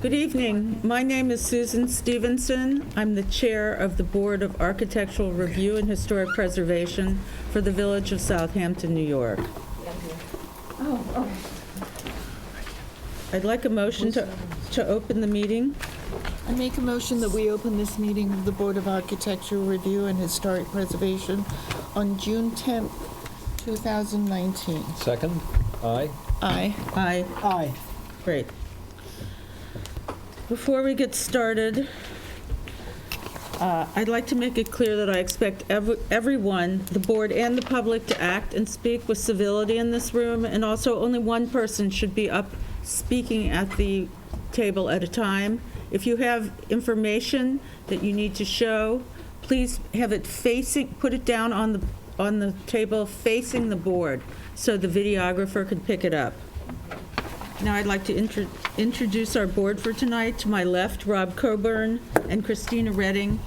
Good evening. My name is Susan Stevenson. I'm the chair of the Board of Architectural Review and Historic Preservation for the Village of Southampton, New York. I'd like a motion to open the meeting. I make a motion that we open this meeting of the Board of Architectural Review and Historic Preservation on June 10th, 2019. Second? Aye. Aye. Aye. Aye. Great. Before we get started, I'd like to make it clear that I expect everyone, the board and the public, to act and speak with civility in this room, and also only one person should be up speaking at the table at a time. If you have information that you need to show, please have it facing, put it down on the table facing the board so the videographer can pick it up. Now I'd like to introduce our board for tonight. To my left, Rob Coburn and Christina Redding.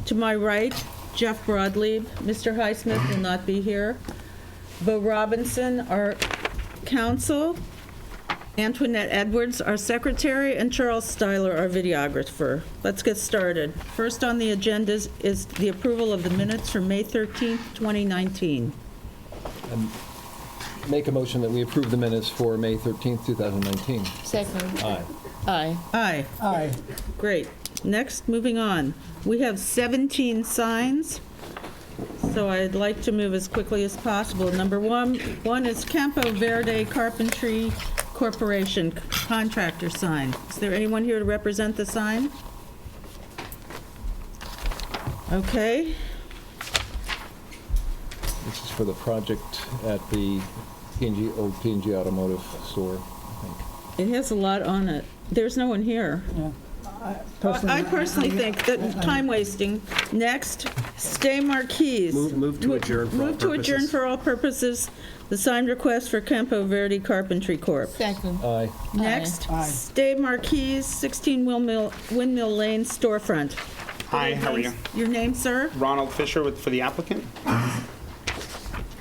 To my right, Jeff Broadleib. Mr. Highsmith will not be here. Bo Robinson, our counsel. Antoinette Edwards, our secretary, and Charles Styler, our videographer. Let's get started. First on the agenda is the approval of the minutes for May 13th, 2019. Make a motion that we approve the minutes for May 13th, 2019. Second. Aye. Aye. Aye. Aye. Great. Next, moving on. We have 17 signs, so I'd like to move as quickly as possible. Number one is Campo Verde Carpentry Corporation contractor sign. Is there anyone here to represent the sign? Okay. This is for the project at the old P&G Automotive store, I think. It has a lot on it. There's no one here. Yeah. I personally think that time wasting. Next, Stay Marquise. Move to adjourn for all Move to adjourn purposes. for all purposes. The signed request for Campo Verde Carpentry Corp. Second. Aye. Next, Aye. Stay Marquise, 16 Windmill Lane storefront. Hi, how are you? Your name, sir? Ronald Fisher for the applicant.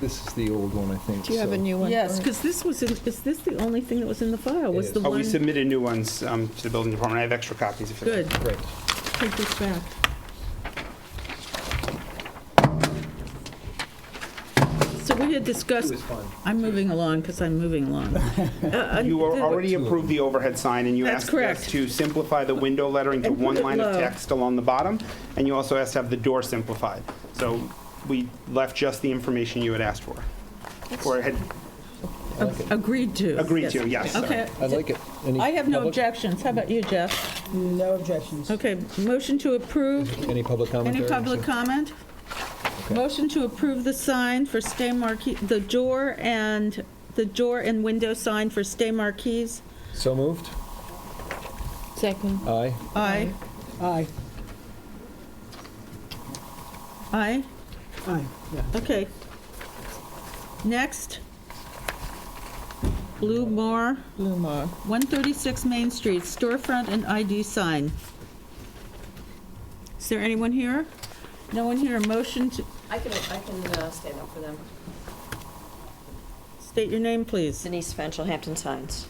This is the old one, I think. Do you have a so- new one? Yes, because is this the only thing that was in the file? Was is. the Oh, we one? submitted new ones to the building department. I have extra copies if you like. Good. Great. Take this back. So we had discussed, I'm moving along because I'm moving along. You already Two of approved the overhead sign, and you That's asked correct. us to simplify the window lettering to And put one it line of low. text along the bottom, and you also asked to have the door simplified. So we left just the information you had asked for. Or had I like it. Agreed to. agreed to, yes. sorry. Okay. I like it. Any I have no public- objections. How about you, Jeff? No objections. Okay, motion to approve. Any public commentary? Any public comment? Okay. Motion to approve the sign for Stay Marquis, the door and window sign for Stay Marquis. So moved? Second. Aye. Aye. Aye. Aye? Aye. Yeah. Okay. Next. Blue Moor, Lumar. 136 Main Street, storefront and ID sign. Is there anyone here? No one here. A motion to, I can stand up for them. state your name, please. Denise Fenchel, Hampton Signs.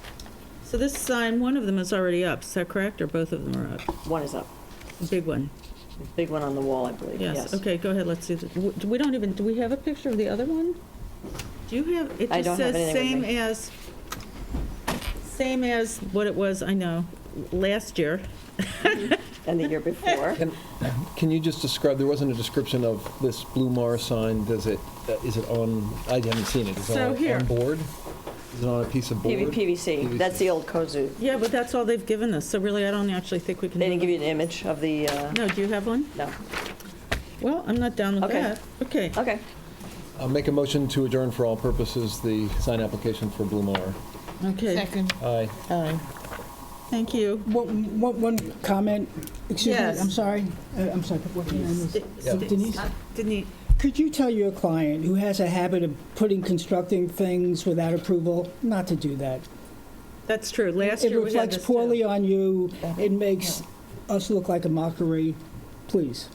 So this sign, one of them is already up, is that correct, or both of them are up? One is up. The big one? Big one on the wall, I believe, yes. Okay, go ahead, let's see. Do we have a picture of the other one? Do you have, it I just don't have says anything with same as what it was, I know, last year. And the year before. Can you just describe, there wasn't a description of this Blue Mars sign, is it on, I haven't seen it, is So it here. on board? Is it on a piece of board? PVC. That's the old Kozu. Yeah, but that's all they've given us, so really, I don't actually think we can. They didn't give you an image of the, No, do you have one? no. Well, I'm not down with Okay. that. Okay. Okay. I'll make a motion to adjourn for all purposes the sign application for Blue Mar. Okay, Second. Aye. Aye. thank you. One comment, excuse me, Yes. I'm sorry, what's your name? Yeah. Denise? Denise, Could you tell your client who has a habit of constructing things without approval, not to do that? that's true. Last It year we had reflects this poorly too. on you, it makes us look like a mockery, please.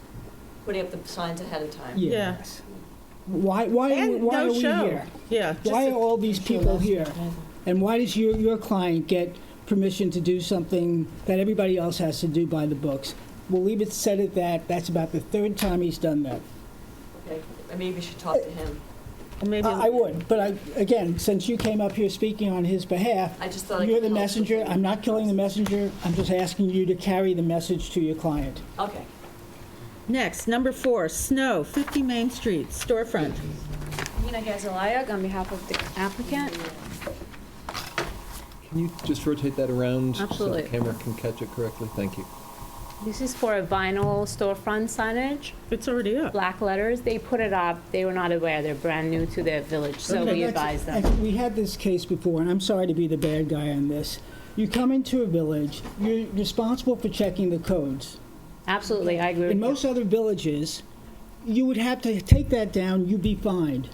Putting up the signs ahead of time. Yeah. Yes. Why And are no we show. here? Yeah. Why just are all these people here? And why does your client get permission to do something that everybody else has to do by the books. We'll leave it set at that. That's about the third time he's done that. Okay, maybe we should talk to him. Or maybe, I would, but again, since you came up here speaking on his behalf, I just thought I you're could the help messenger. with it. I'm not killing the messenger. I'm just asking you to carry the message to your client. Okay. next, number 4, snow, 50 Main Street, storefront. Nina Gazalayag on behalf of the applicant. Can you just rotate that around? Absolutely. So the camera can catch it correctly? Thank you. This is for a vinyl storefront signage, It's already up. black letters. They put it up. They were not aware. They're brand new to their village, so Okay, we that's- advised them. We had this case before, and I'm sorry to be the bad guy on this. You come into a village, you're responsible for checking the codes. Absolutely, I agree with In you. most other villages, you would have to take that down, you'd be fined.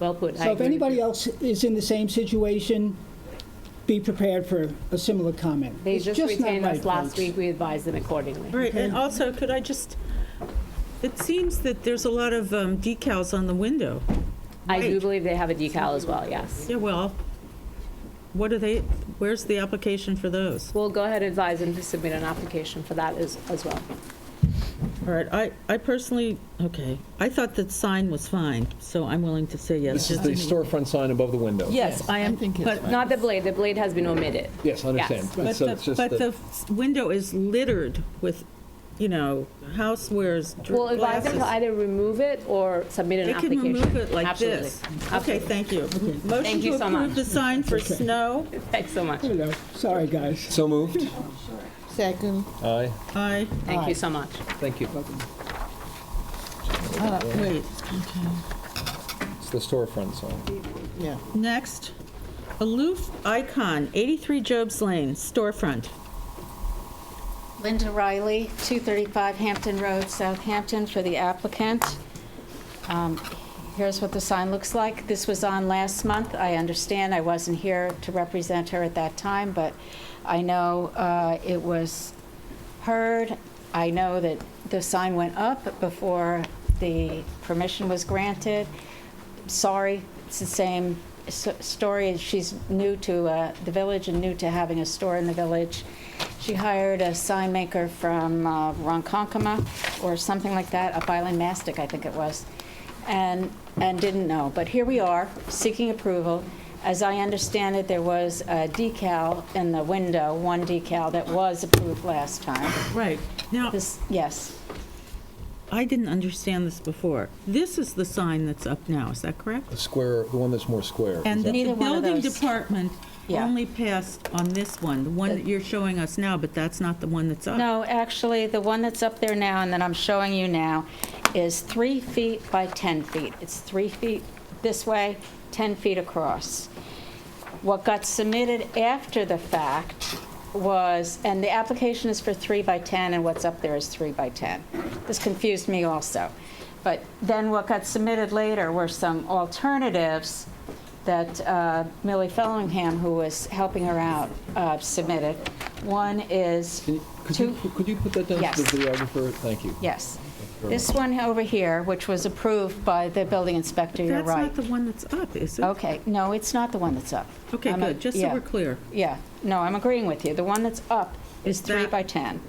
Well put. I So if agree with anybody you. else is in the same situation, be prepared for a similar comment. They It's just not retained us right, last folks. week. We advised them accordingly. Right, and also, could I just, it seems that there's a lot of decals on the window. I do Right. believe they have a decal as well, yes. Yeah, well, what are they, where's the application for those? We'll go ahead and advise them to submit an application for that as well. All right, I personally, okay, I thought that sign was fine, so I'm willing to say yes. This is the storefront sign above the window. Yes, I am, think it's but, fine. Not the blade. The blade has been omitted. Yes, I understand. Yes. but So the, it's just but that- the window is littered with, housewares, We'll advise them to glasses. either remove it or submit an They can application. remove it like Absolutely. this. Okay, Absolutely. thank you. Motion Thank to you so approve much. the sign for Okay. snow. Thanks so much. I don't know. Sorry, guys. So moved? Second. Aye. Aye. Thank you so much. Thank you. Wait, It's the storefront sign. Yeah. next, Aloof Icon, 83 Jobs Lane, storefront. Linda Riley, 235 Hampton Road, Southampton, for the applicant. Here's what the sign looks like. This was on last month. I understand I wasn't here to represent her at that time, but I know it was heard. I know that the sign went up before the permission was granted. Sorry, it's the same story. She's new to the village and new to having a store in the village. She hired a sign maker from Ronkonkoma or something like that, up Island Mastic, I think it was, and didn't know. But here we are, seeking approval. As I understand it, there was a decal in the window, one decal that was approved last time. Right. Now, Yes, I didn't understand this before. This is the sign that's up now, is that correct? The square, the one that's more square. And that the Neither one of building those. department Yeah. only passed on this one, the one that you're showing us now, but that's not the one that's up. no, actually, the one that's up there now and that I'm showing you now is 3 feet by 10 feet. It's 3 feet this way, 10 feet across. What got submitted after the fact was, and the application is for 3 by 10, and what's up there is 3 by 10. This confused me also. But then what got submitted later were some alternatives that Millie Fellingham, who was helping her out, submitted. One is, Could you put that down Yes. to the videographer? Thank you. yes, very this one over here, which was approved by the building inspector, you're That's right. not the one that's up, is it? Okay, no, it's not the one that's up. Okay, I'm good, just so yeah. we're clear. Yeah, no, I'm agreeing with you. The one that's up is Is 3 that- by 10.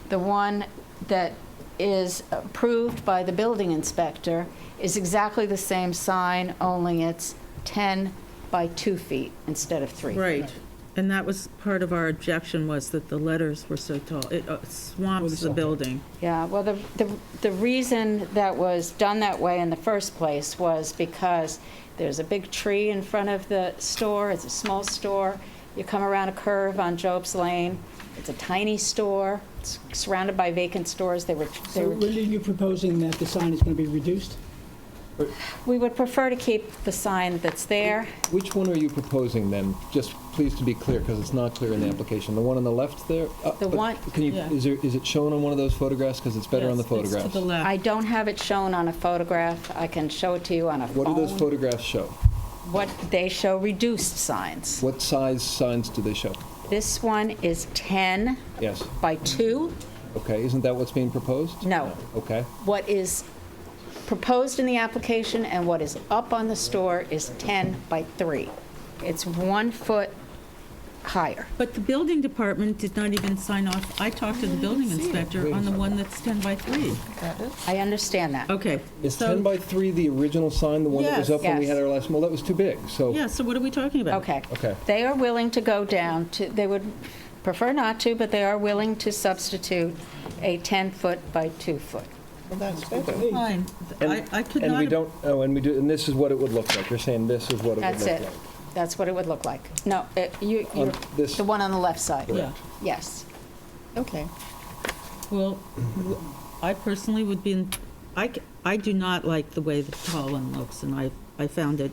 The one that is approved by the building inspector is exactly the same sign, only it's 10 by 2 feet instead of 3. Right. And that was part of our objection, was that the letters were so tall. It swamps the building. Yeah, well, the reason that was done that way in the first place was because there's a big tree in front of the store. It's a small store. You come around a curve on Job's Lane. It's a tiny store. It's surrounded by vacant stores. So Linda, you're proposing that the sign is going to be reduced? We would prefer to keep the sign that's there. Which one are you proposing then? Just please to be clear, because it's not clear in the application. The one on the left there? The one- Can you, Yeah. is it shown on one of those photographs? Because it's better on the Yes, it's photographs. to the left. I don't have it shown on a photograph. I can show it to you on a phone. What do those photographs show? What they show reduced signs. What size signs do they show? This one is 10 Yes. by 2. Okay, isn't that what's being proposed? No. Okay. What is proposed in the application and what is up on the store is 10 by 3. It's 1 foot higher. But the building department did not even sign off. I talked to the building inspector on the one that's 10 by 3. Got it? I understand that. Okay. Is so- 10 by 3 the original sign, the one that was Yes. up when we Yes. had our last, well, that was too big, so. Yeah, so what are we talking about? Okay. Okay. They are willing to go down to, they would prefer not to, but they are willing to substitute a 10-foot by 2-foot. Well, that's better. Fine. I could And not. we don't, oh, and we do, and this is what it would look like. You're saying this is what it would That's look it. like. That's what it would look like. No, you're, this- the one on the left side. Yeah. Yes. Okay. Well, I personally would be, I do not like the way the tall one looks, and I found it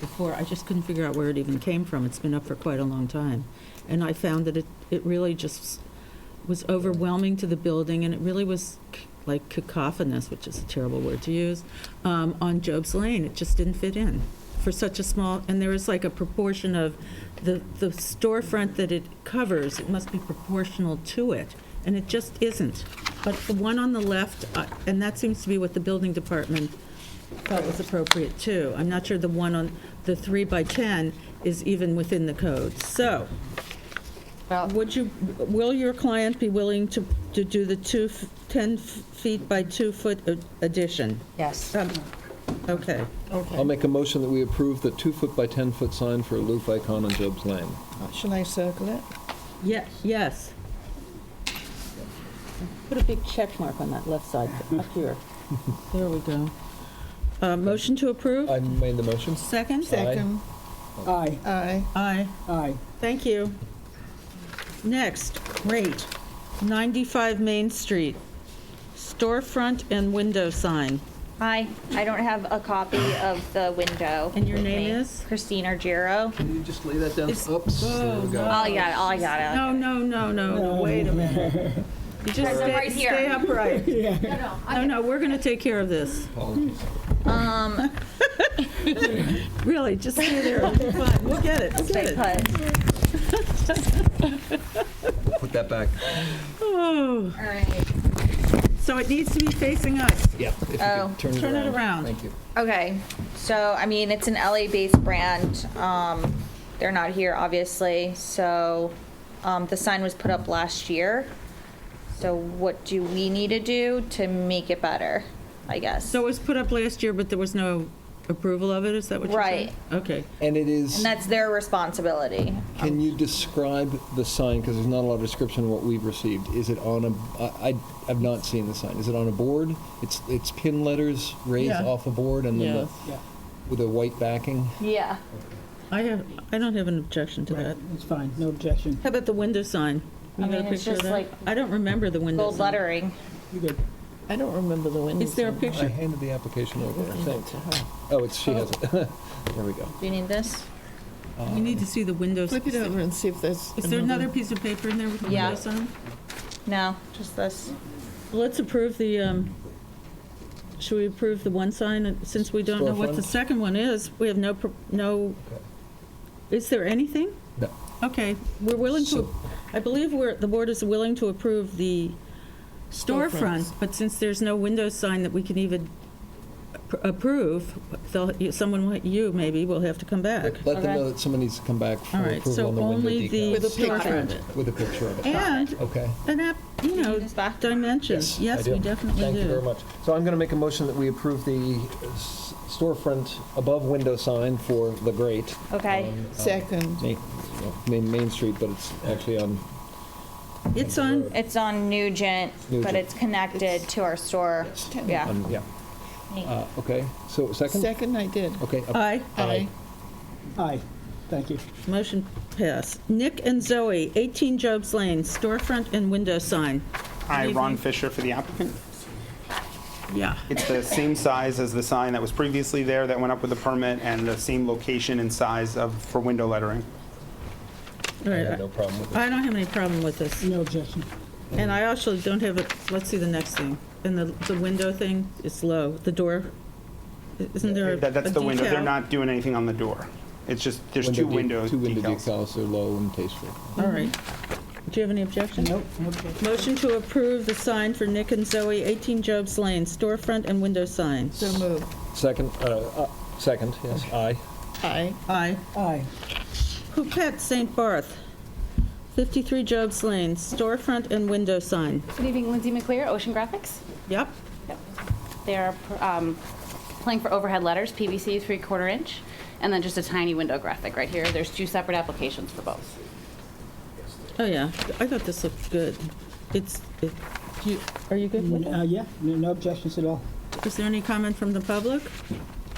before, I just couldn't figure out where it even came from. It's been up for quite a long time. And I found that it really just was overwhelming to the building, and it really was like cacophonous, which is a terrible word to use, on Job's Lane. It just didn't fit in for such a small, and there is like a proportion of the storefront that it covers, it must be proportional to it, and it just isn't. But the one on the left, and that seems to be what the building department thought was appropriate too. I'm not sure the one on the 3 by 10 is even within the code. So, Well, will your client be willing to do the 10 feet by 2 foot addition? yes. Okay. I'll make a motion that we approve the 2-foot by 10-foot sign for a loop icon on Job's Lane. Shall I circle it? Yes. Put a big check mark on that left side, up here. There we go. Motion to approve? I made the motion. Second? Second. Aye, Aye. Aye. aye. Thank you. Next, great. 95 Main Street, storefront and window sign. Hi, I don't have a copy of the window. And your with name me. is? Christine Argiro. Can you just lay that down? It's- Oops, there we go. I got it. No, wait a minute. You just Guys, I'm right here. stay upright. No, we're going to take care of this. Apologies. Really, just stay there. It'll be fine. We'll get it. We'll get Stay it. put. Put that back. Oh, All right. so it needs to be facing us. Yeah. If you Oh. could Turn it around. Thank you. Okay. So, I mean, it's an LA-based brand. They're not here, obviously. So, the sign was put up last year. So, what do we need to do to make it better? I guess. So it was put up last year, but there was no approval of it? Is that what you're saying? Right. Okay. And it is, And that's their responsibility. can you describe the sign, because there's not a lot of description of what we've received. Is it on I've not seen the sign. Is it on a board? It's pin letters raised Yeah. off a board and then Yes. Yeah, with a white backing? Yeah. I don't have an objection to that. it's fine, no objection. How about the window sign? You I got a mean, it's picture of just that? like I don't remember the window Gold sign. lettering. You good? I don't remember the window. Is there a I picture? handed the application over, I Give think. it to her. Oh, she has it. There we go. Do you need this? We need to see the windows. Flip it over and see if there's. Is there another piece of paper in there with the Yeah. window sign? No, just this. Let's approve the, should we approve the one sign? And since we don't know what the Storefront? second one is, we have no, is there anything? No. Okay, we're willing to, So- I believe the board is willing to approve the storefront, Storefronts. but since there's no window sign that we can even approve, someone, you maybe, will have to come back. Let them Okay. know that someone needs to come back for All right, approval so on the window only the decal. With a picture of storefront. it. With a picture of it. And Okay. an app, you you know, need this back? dimensions. I Yes, do. we definitely do. Thank you very much. So I'm going to make a motion that we approve the storefront above window sign for the Great. Okay. Second. Main Street, but it's actually on. It's on, It's on Nugent, but Nugent. it's connected to our store. Yeah. Yeah. Okay, so second? Second, I did. Okay. aye. Aye. Aye, thank you. Motion passed. Nick and Zoe, 18 Job's Lane, storefront and window sign. Hi, Good Ron evening. Fisher for the applicant. Yeah. It's the same size as the sign that was previously there that went up with the permit, and the same location and size for window lettering. All I right. have no problem with it. I don't have any problem with this. No objection. And I actually don't have it, let's see the next thing. And the window thing is low. The door, isn't there a That's the window. They're decal? not doing anything on the door. It's just, there's two window Two window decals. decals, they're low and tasteful. All right. Do you have any objection? Nope, no objection. Motion to approve the sign for Nick and Zoe, 18 Job's Lane, storefront and window sign. So moved. Second, yes, aye. Aye. Aye. Aye, Phuket St. Barth, 53 Jobs Lane, storefront and window sign. Good evening, Lindsay McClear, Ocean Graphics. Yep. They're applying for overhead letters, PVC 3/4 inch, and then just a tiny window graphic right here. There's 2 separate applications for both. Oh, yeah. I thought this looked good. Are you good with it? Yeah, no objections at all. Is there any comment from the public?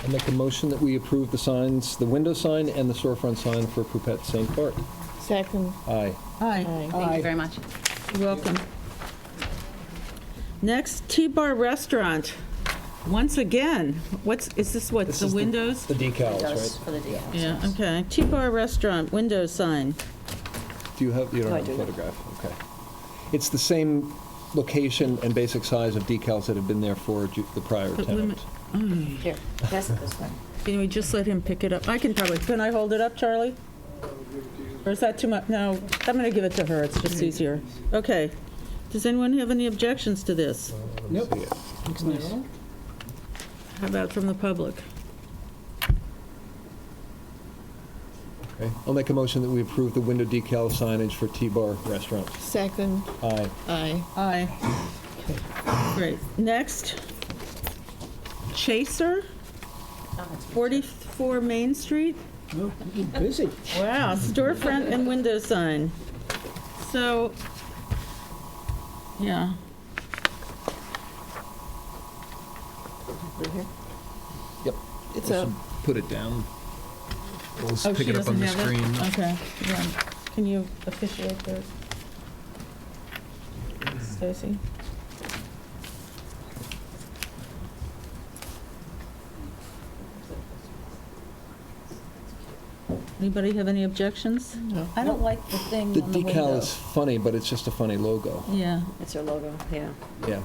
I make a motion that we approve the signs, the window sign and the storefront sign for Poupette St. Bart. Second. Aye. Aye. Thank you very much. You're welcome. Next, T-Bar Restaurant. Once again, is this what, This the is windows? The decals, right? For the decals. Yeah, okay. T-Bar Restaurant, window sign. Do you have, you don't I have a do. photograph? Okay. It's the same location and basic size of decals that have been there for the prior But tenant. Here, pass it this way. Can we just let him pick it up? Can I hold it up, Charlie? Or is that too much? No, I'm going to give it to her. It's just easier. Okay. Does anyone have any objections to this? Nope. See it. Looks nice. How about from the public? Okay. I'll make a motion that we approve the window decal signage for T-Bar Restaurant. Second. Aye. Aye. Aye. Great. Next, Chaser, 44 Main Street. Oh, you're busy. Wow, storefront and window sign. So, yeah. Yep. It's We a, should put it down. We'll just Oh, pick she it up on doesn't the have screen. it? Okay, yeah. Can you officiate this? Stacy? Anybody have any objections? no. I don't like the thing The on the window. decal is funny, but it's just a funny logo. Yeah, It's their logo, yeah. Yeah.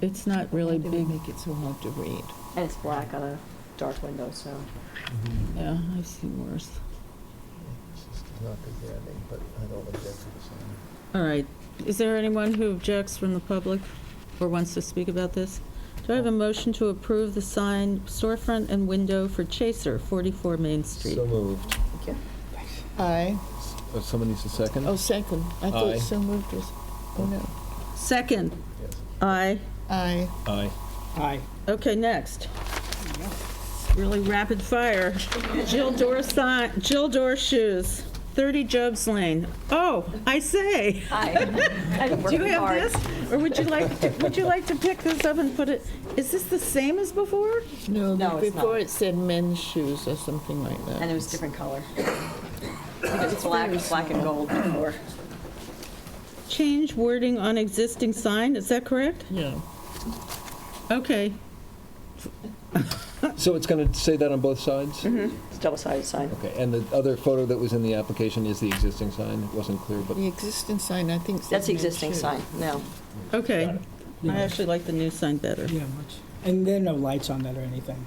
it's not really Why do we big. make it so hard to read? And it's black on a dark window, so. Yeah, I've seen worse. All right. Is there anyone who objects from the public or wants to speak about this? Do I have a motion to approve the sign storefront and window for Chaser, 44 Main Street? So moved. Thank you. Aye. Someone needs a second? Oh, second. I Aye. thought so moved was, oh, no. Second. Yes. Aye. Aye. Aye. Aye. Okay, next. Really rapid fire. Jill Door Shoes, 30 Jobs Lane. Oh, I say. Hi. I've been Do working you have hard. this? Or would you like to pick this up and put it, is this the same as before? No, No, it's before not. it said men's shoes or something like that. And it was different color. I think it's black and gold before. Change wording on existing sign, is that correct? Yeah. Okay. So it's going to say that on both sides? It's double-sided sign. Okay, and the other photo that was in the application is the existing sign? It wasn't clear, but The existing sign, I think, says That's the men's existing shoes. sign, no. Okay. Yeah. I actually like the new sign better. Yeah, much. And there are no lights on that or anything?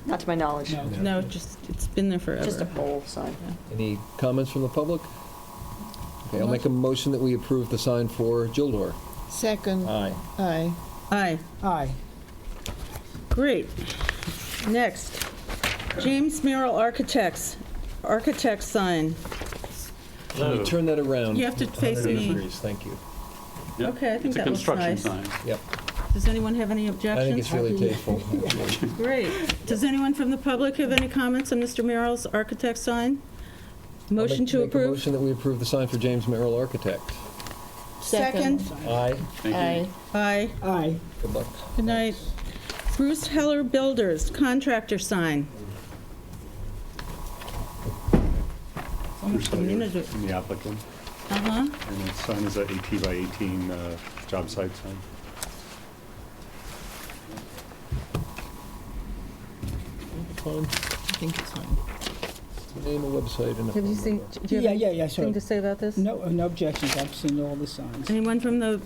Not to my knowledge. No. No, it's been there forever. Just a pole sign. any comments from the public? Okay, I'll make a motion that we approve the sign for Jildor. Second. Aye. Aye. Aye. Aye. Great. Next, James Merrill Architect sign. Can you turn that around? You have to face 180 me. degrees, thank you. Okay, I think It's a that looks construction nice. sign. Yep, Does anyone have any I think it's objections? really tasteful. Great. Does anyone from the public have any comments on Mr. Merrill's architect sign? Motion to Make a approve? motion that we approve the sign for James Merrill Architect. Second? Aye, Thank you. Aye. Aye. Aye. good luck. Good night. Bruce Heller Builders, contractor sign. Bruce I'm gonna Hilliard, do- I'm the applicant, Uh-huh. and the sign is a 18 by 18 job site sign. Fine. I think it's fine. Name a website and a Have you phone seen, number. do you have Yeah, anything to so, say about this? no objections. I've seen all the signs. Anyone from the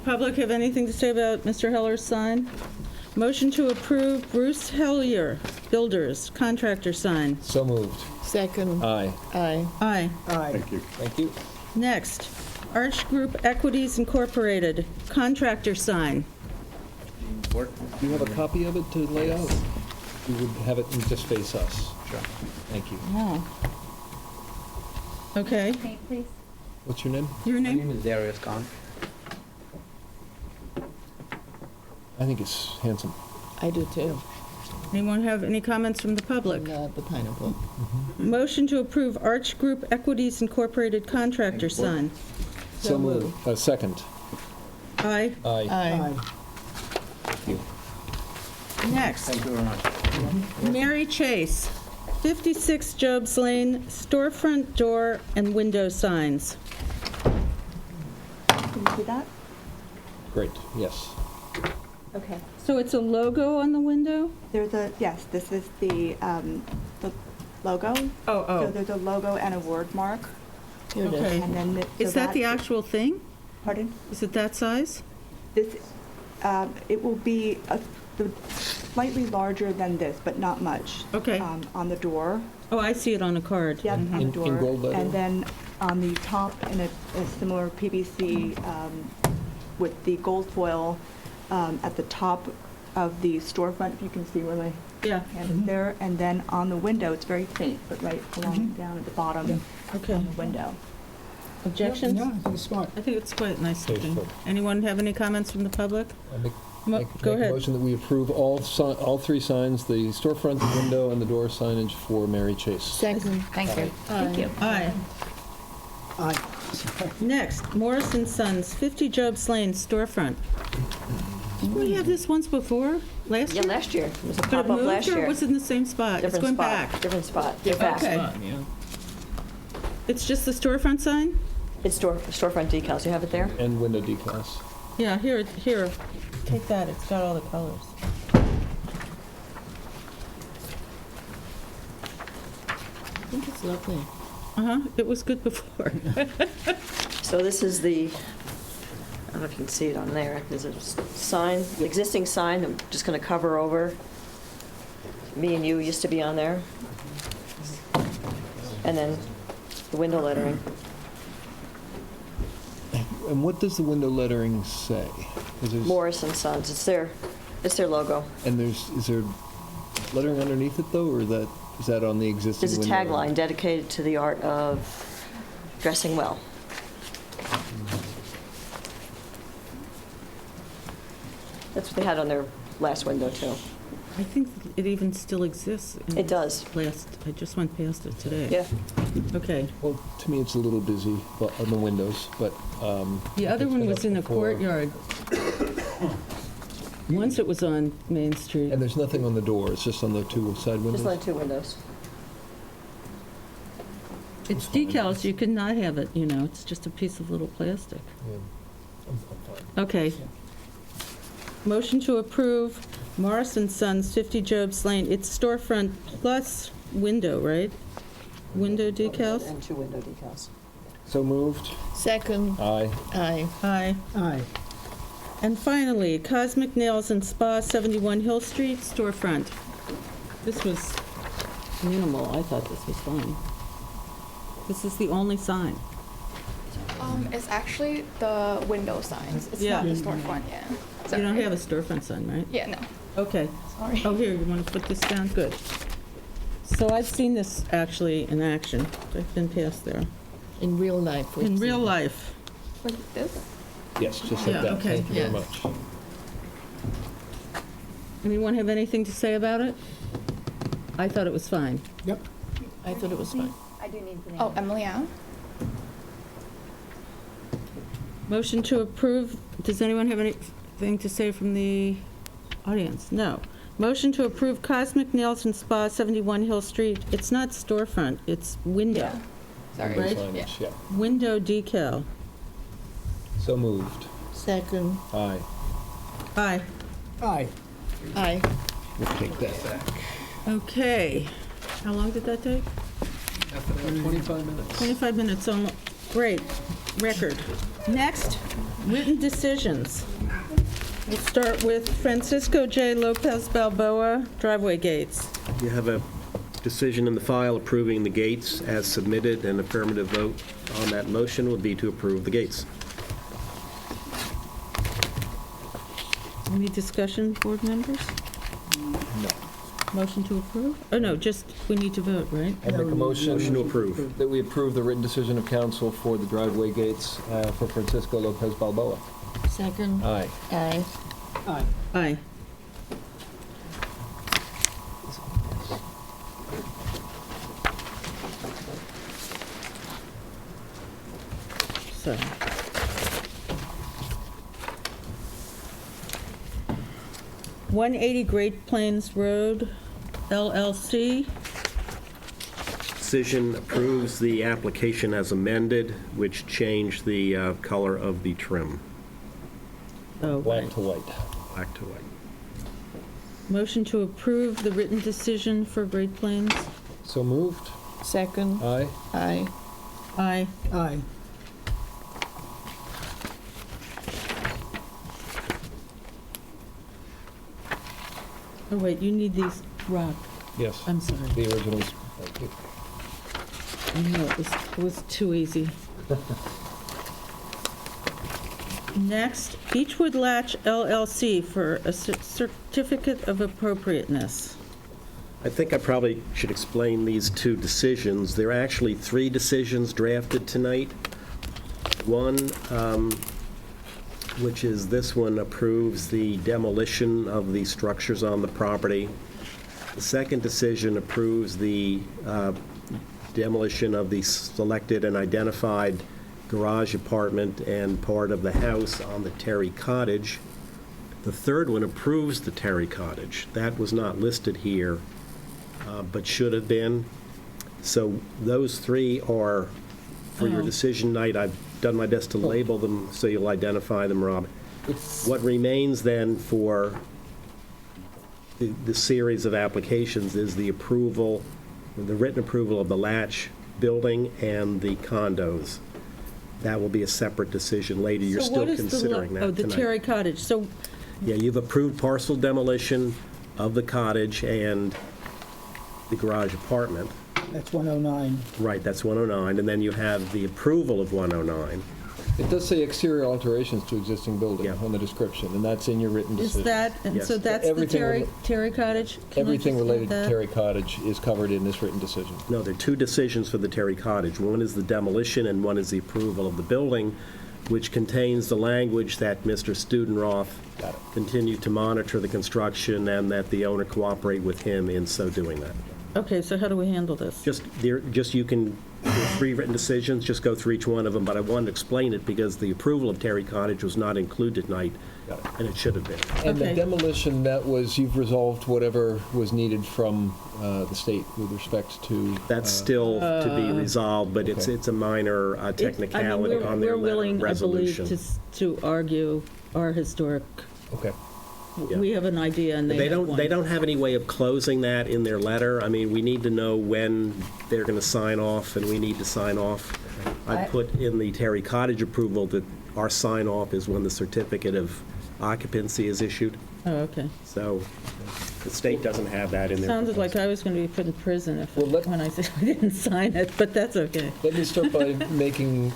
public have anything to say about Mr. Heller's sign? Motion to approve Bruce Heller Builders, contractor sign. So moved. Second. Aye. Aye. Aye. Aye. Thank you. Thank you. Next, Arch Group Equities Incorporated, contractor sign. Do you have a copy of it to lay out? We would have it just face us. Sure. Thank you. Oh. Okay. Please. What's your name? Your My name? name is Darius Khan. I think it's handsome. I do too. Anyone have any comments from the public? The pineapple. Motion to approve Arch Group Equities Incorporated contractor sign. So moved. Second. Aye. Aye. Aye. Thank you. Next, Thank you very much. Mary Chase, 56 Jobs Lane, storefront door and window signs. Can you see that? Great, yes. Okay. So it's a logo on the window? There's a, yes, this is the logo. Oh, So there's a logo and a word mark. Here it is. Okay. And then Is that the actual thing? Pardon? Is it that size? This, it will be slightly larger than this, but not much. Okay. On the door. Oh, I see it on a card. Yep, on the In door. gold letter? And then on the top, in a similar PVC with the gold foil at the top of the storefront, if you can see where my Yeah. hand is there. And then on the window, it's very faint, but right along down at the bottom Okay. on the window. Objections? No, I think it's smart. I think it's quite nice looking. Tasteful. Anyone have any comments from the public? I make Go make a ahead. motion that we approve all three signs, the storefront, the window, and the door signage for Mary Chase. Second. Thank you. Thank you. Aye. Aye. Next, Morris and Sons, 50 Jobs Lane, storefront. Did we have this once before? Last Yeah, year? last year. It was a But it pop-up moved, last or year. was it in the same spot? It's Different going spot. back. Different spot. They're back. Okay. It's just the storefront sign? It's storefront decals. You have it there? And window decals. Yeah, here, take that, it's got all the colors. I think it's lovely. Uh-huh, it was good before. So this is the, I don't know if you can see it on there. There's a sign, the existing sign I'm just going to cover over. Me and you used to be on there. And then the window lettering. And what does the window lettering say? 'Cause there's- Morris and Sons. It's their logo. And is there lettering underneath it though, or is that on the existing There's a window? tagline dedicated to the art of dressing well. That's what they had on their last window too. I think it even still exists. in It does. I just went past it today. Yeah. Okay. Well, to me, it's a little busy on the windows, but. The other it's one been was up in a before. courtyard. Once it was on Main Street. And there's nothing on the door, it's just on the two side windows? Just on the two windows. It's decals, you could not have it, it's just a piece of little plastic. Yeah. I'm fine. Okay. Motion to approve Morris and Sons, 50 Jobs Lane. It's storefront plus window, right? Window decals? And two window decals. So moved? Second. Aye. Aye. Aye. Aye. And finally, Cosmic Nails and Spa, 71 Hill Street, storefront. This was minimal. I thought this was fine. This is the only sign. It's actually the window signs. It's not the storefront, yeah. You don't have a storefront sign, right? Yeah, no. Okay. Sorry. Oh, here, you want to put this down? Good. So I've seen this actually in action. I've been past there. In real life. we've In real seen it. life. Like this? Yes, just like Yeah, that. okay. Thank you very Yes. much. Anyone have anything to say about it? I thought it was fine. Yep. I thought it was fine. I do need the name. Oh, Emily, yeah. Motion to approve. Does anyone have anything to say from the audience? No. Motion to approve Cosmic Nails and Spa, 71 Hill Street. It's not storefront, it's window. Sorry. Window Right? signage, yeah. Window decal. So moved. Second. Aye. Aye. Aye. Aye. We'll take that back. Okay. How long did that take? 25 minutes. 25 minutes, great, record. Next, written decisions. We'll start with Francisco J. Lopez Balboa, driveway gates. You have a decision in the file approving the gates as submitted. An affirmative vote on that motion would be to approve the gates. Any discussion, board members? No. Motion to approve? Oh, no, just, we need to vote, right? I make a Motion to approve. that we approve the written decision of council for the driveway gates for Francisco Lopez Balboa. Second. Aye. Aye. Aye. Aye. So. "180 Great Plains Road, LLC." Decision approves the application as amended, which changed the color of the trim, Oh, Black right. to white. black to white. Motion to approve the written decision for Great Plains. So moved. Second. Aye. Aye. Aye. Aye. Oh, wait, you need these, Rob. Yes. I'm sorry. The originals. Thank you. I know, it was too easy. Next, Beechwood Latch LLC for a certificate of appropriateness. I think I probably should explain these two decisions. There are actually three decisions drafted tonight. One, which is this one, approves the demolition of the structures on the property. The second decision approves the demolition of the selected and identified garage apartment and part of the house on the Terry Cottage. The third one approves the Terry Cottage. That was not listed here, but should have been. So those three are for your decision night. I've done my best to label them so you'll identify them, Rob. What remains then for the series of applications is the approval, the written approval of the Latch building and the condos. That will be a separate decision later. You're So still what is considering that Oh, the tonight. Terry Cottage, so, Yeah, you've approved partial demolition of the cottage and the garage apartment. That's 109. Right, that's 109, and then you have the approval of 109. It does say exterior alterations to existing building Yeah. on the description, and that's in your written is decision. that, and Yes. so that's the Everything Terry Cottage? Can I Everything just related add to that? Terry Cottage is covered in this written decision. No, there are two decisions for the Terry Cottage. One is the demolition, and one is the approval of the building, which contains the language that Mr. Studenroth Got it. continue to monitor the construction and that the owner cooperate with him in so doing that. Okay, so how do we handle this? Just you can, there are three written decisions, just go through each one of them, but I wanted to explain it because the approval of Terry Cottage was not included tonight, Got it. and it should have been. And the Okay. demolition, that was, you've resolved whatever was needed from the state with respect to... That's still to be resolved, but okay. it's a minor technicality on their We're letter willing, of I believe, resolution. to argue our historic, Okay. Yeah. we have an idea and they have one. They don't have any way of closing that in their letter. I mean, we need to know when they're going to sign off, and we need to sign off. I put in the Terry Cottage approval that our sign off is when the certificate of occupancy is issued. Oh, okay. So the state doesn't have that in their. Sounded like I was going to be put in prison if, Well, when I said I didn't sign it, but that's okay. Let me start by making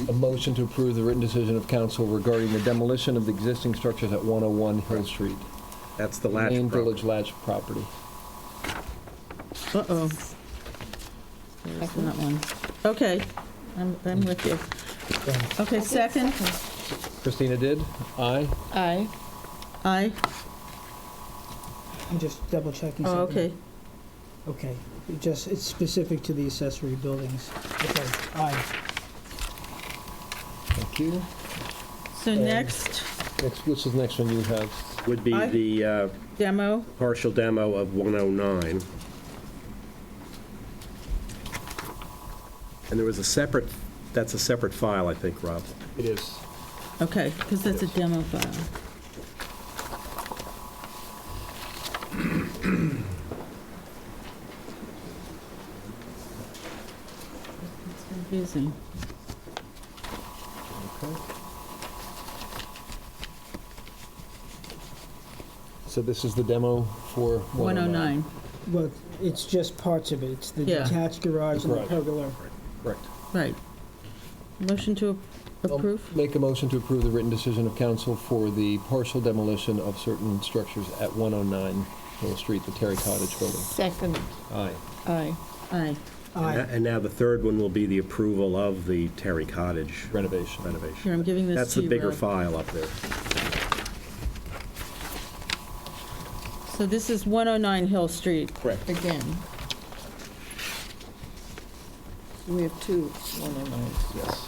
a motion to approve the written decision of council regarding the demolition of the existing structures at 101 Hill Street. That's the Latch Main property. Village Latch property. Uh-oh. There's that one. Okay, I'm with you. Okay, second? Christina did? Aye? Aye. Aye? I'm just double checking Oh, something. okay. Okay, it's specific to the accessory buildings. Okay, aye. Thank you. So next, Which is the next one you have? Would be Aye. the demo. partial demo of 109. And there was that's a separate file, I think, Rob. It is. Okay, because that's a demo file. It's confusing. Okay. So this is the demo for 109. Well, it's just parts of it. It's the Yeah. detached garage and the Garage. pergola. Correct. Right. Motion to approve? Make a motion to approve the written decision of council for the partial demolition of certain structures at 109 Hill Street, the Terry Cottage building. Second. Aye. Aye. Aye. And now the third one will be the approval of the Terry Cottage Renovation. Here, I'm giving this That's to the you, bigger Rob. file up there. So this is 109 Hill Street. Correct. Again. We have two 109s. Yes.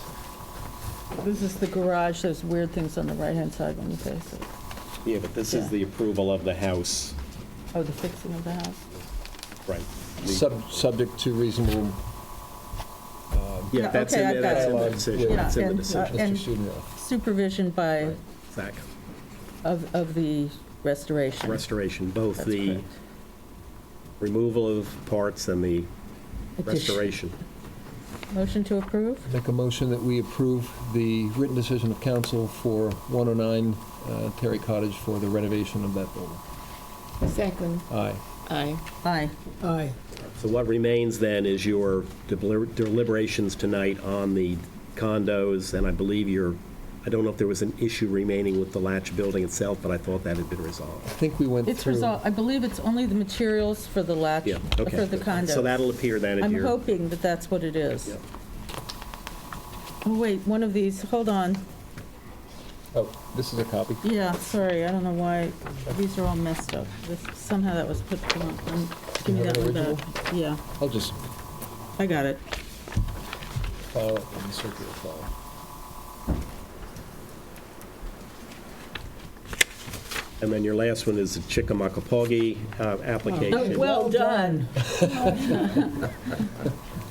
This is the garage, those weird things on the right-hand side when you face it. Yeah, but this Yeah. is the approval of the house, Oh, the fixing of the house? right? The- Subject to reasonable Yeah, that's in okay, I've there, got that's in it. the decision, Yeah, that's in the and, decision. and Mr. Studenhoff. supervision by, Zach, of the restoration. restoration, both That's the correct. removal of parts and the Addition. restoration. Motion to approve? Make a motion that we approve the written decision of council for 109 Terry Cottage for the renovation of that building. Second. Aye. Aye. Aye. Aye. So what remains then is your deliberations tonight on the condos, and I believe I don't know if there was an issue remaining with the latch building itself, but I thought that had been resolved. I think we went It's through. resolved, I believe it's only the materials for the latch, Yeah, okay. for the condos. So that'll appear then at I'm your... hoping that that's what it is. Yep. Oh, wait, one of these, hold on. Oh, this is a copy. Yeah, sorry, I don't know why, these are all messed up. Somehow that was put, give me You have that an one original? back. Yeah, I'll just I got it. file it in the circular file. And then your last one is the Chickamauga application, Well done.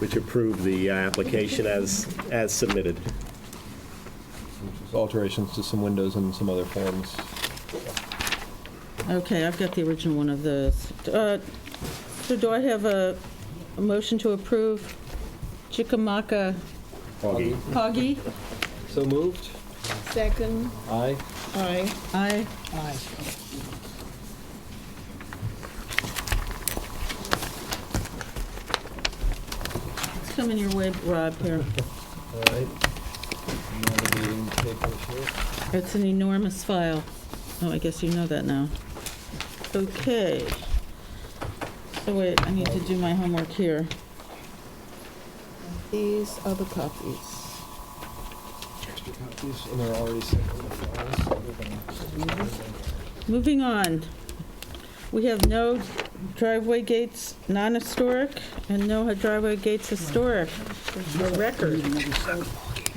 which approved the application as submitted. Alterations to some windows and some other forms. Okay, I've got the original one of those. So do I have a motion to approve Chickamauga Augie. Poggy? So moved? Second. Aye. Aye. Aye. Aye. It's coming your way, Rob, here. All right. Another meeting papers here. It's an enormous file. Oh, I guess you know that now. Okay. So wait, I need to do my homework here. These are the copies. Extra copies, and they're already sent in the files. So we're gonna- Moving on. We have no driveway gates non-historic and no driveway gates historic. For record.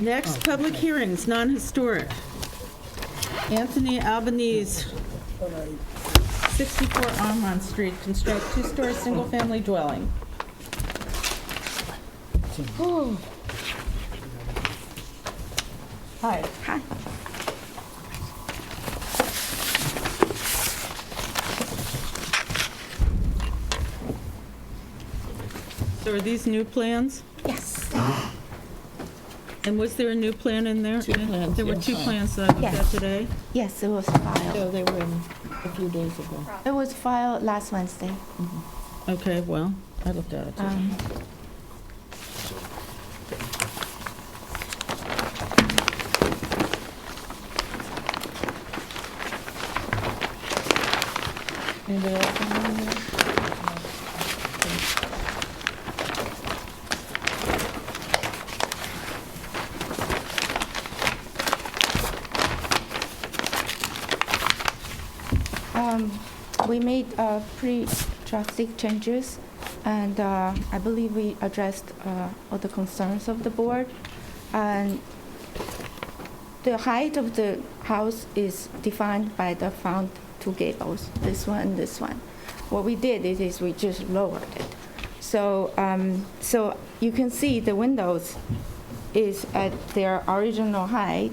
Next, public hearings, non-historic. Anthony Albanese, 64 Armand Street, construct two-story single-family dwelling. Hi. Hi. So are these new plans? Yes. And was there a new plan in there? Two plans, There were yes. two plans that I looked at Yes. today? Yes, it was filed. So they were in a few days ago. It was filed last Wednesday. Okay, well, I looked at it today. Anybody else have any? We made pretty drastic changes, and I believe we addressed all the concerns of the board. And the height of the house is defined by the front two gables, this one and this one. What we did is we just lowered it. So, so you can see the windows is at their original height,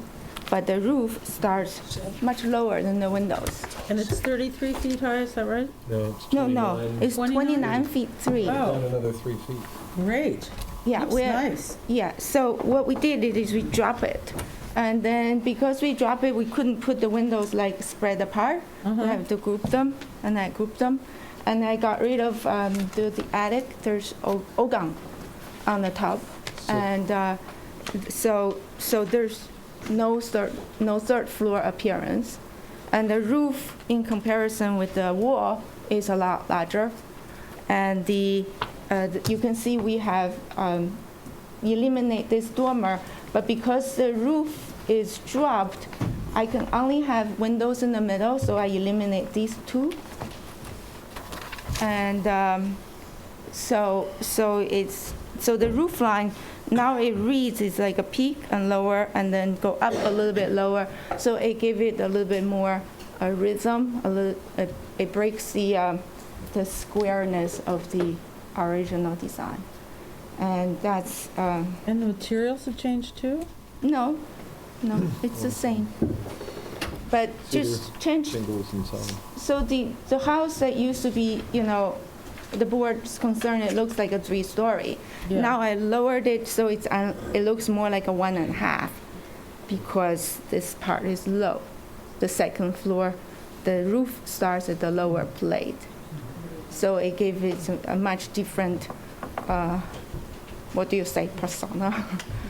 but the roof starts much lower than the windows. And it's 33 feet high, is that right? No, it's No, 29. no, it's 29? 29 feet 3. Oh. Down another 3 feet. Great. Yeah, Looks we're, nice. yeah, so what we did is we drop it. And then because we drop it, we couldn't put the windows like spread apart. We have to group them, and I grouped them. And I got rid of the attic, there's ogang on the top. And so there's no third floor appearance. And the roof, in comparison with the wall, is a lot larger. And you can see we have eliminate this dormer, but because the roof is dropped, I can only have windows in the middle, so I eliminate these two. And so the roof line, now it reads, it's like a peak and lower, and then go up a little bit lower. So it gives it a little bit more rhythm. It breaks the squareness of the original design, and that's. And the materials have changed too? No, it's the same. But just change. Shingles and so on. So the house that used to be, the board's concerned, it looks like a 3-story. Yeah. Now I lowered it so it looks more like a 1.5 because this part is low. The second floor, the roof starts at the lower plate. So it gave it a much different, what do you say, persona?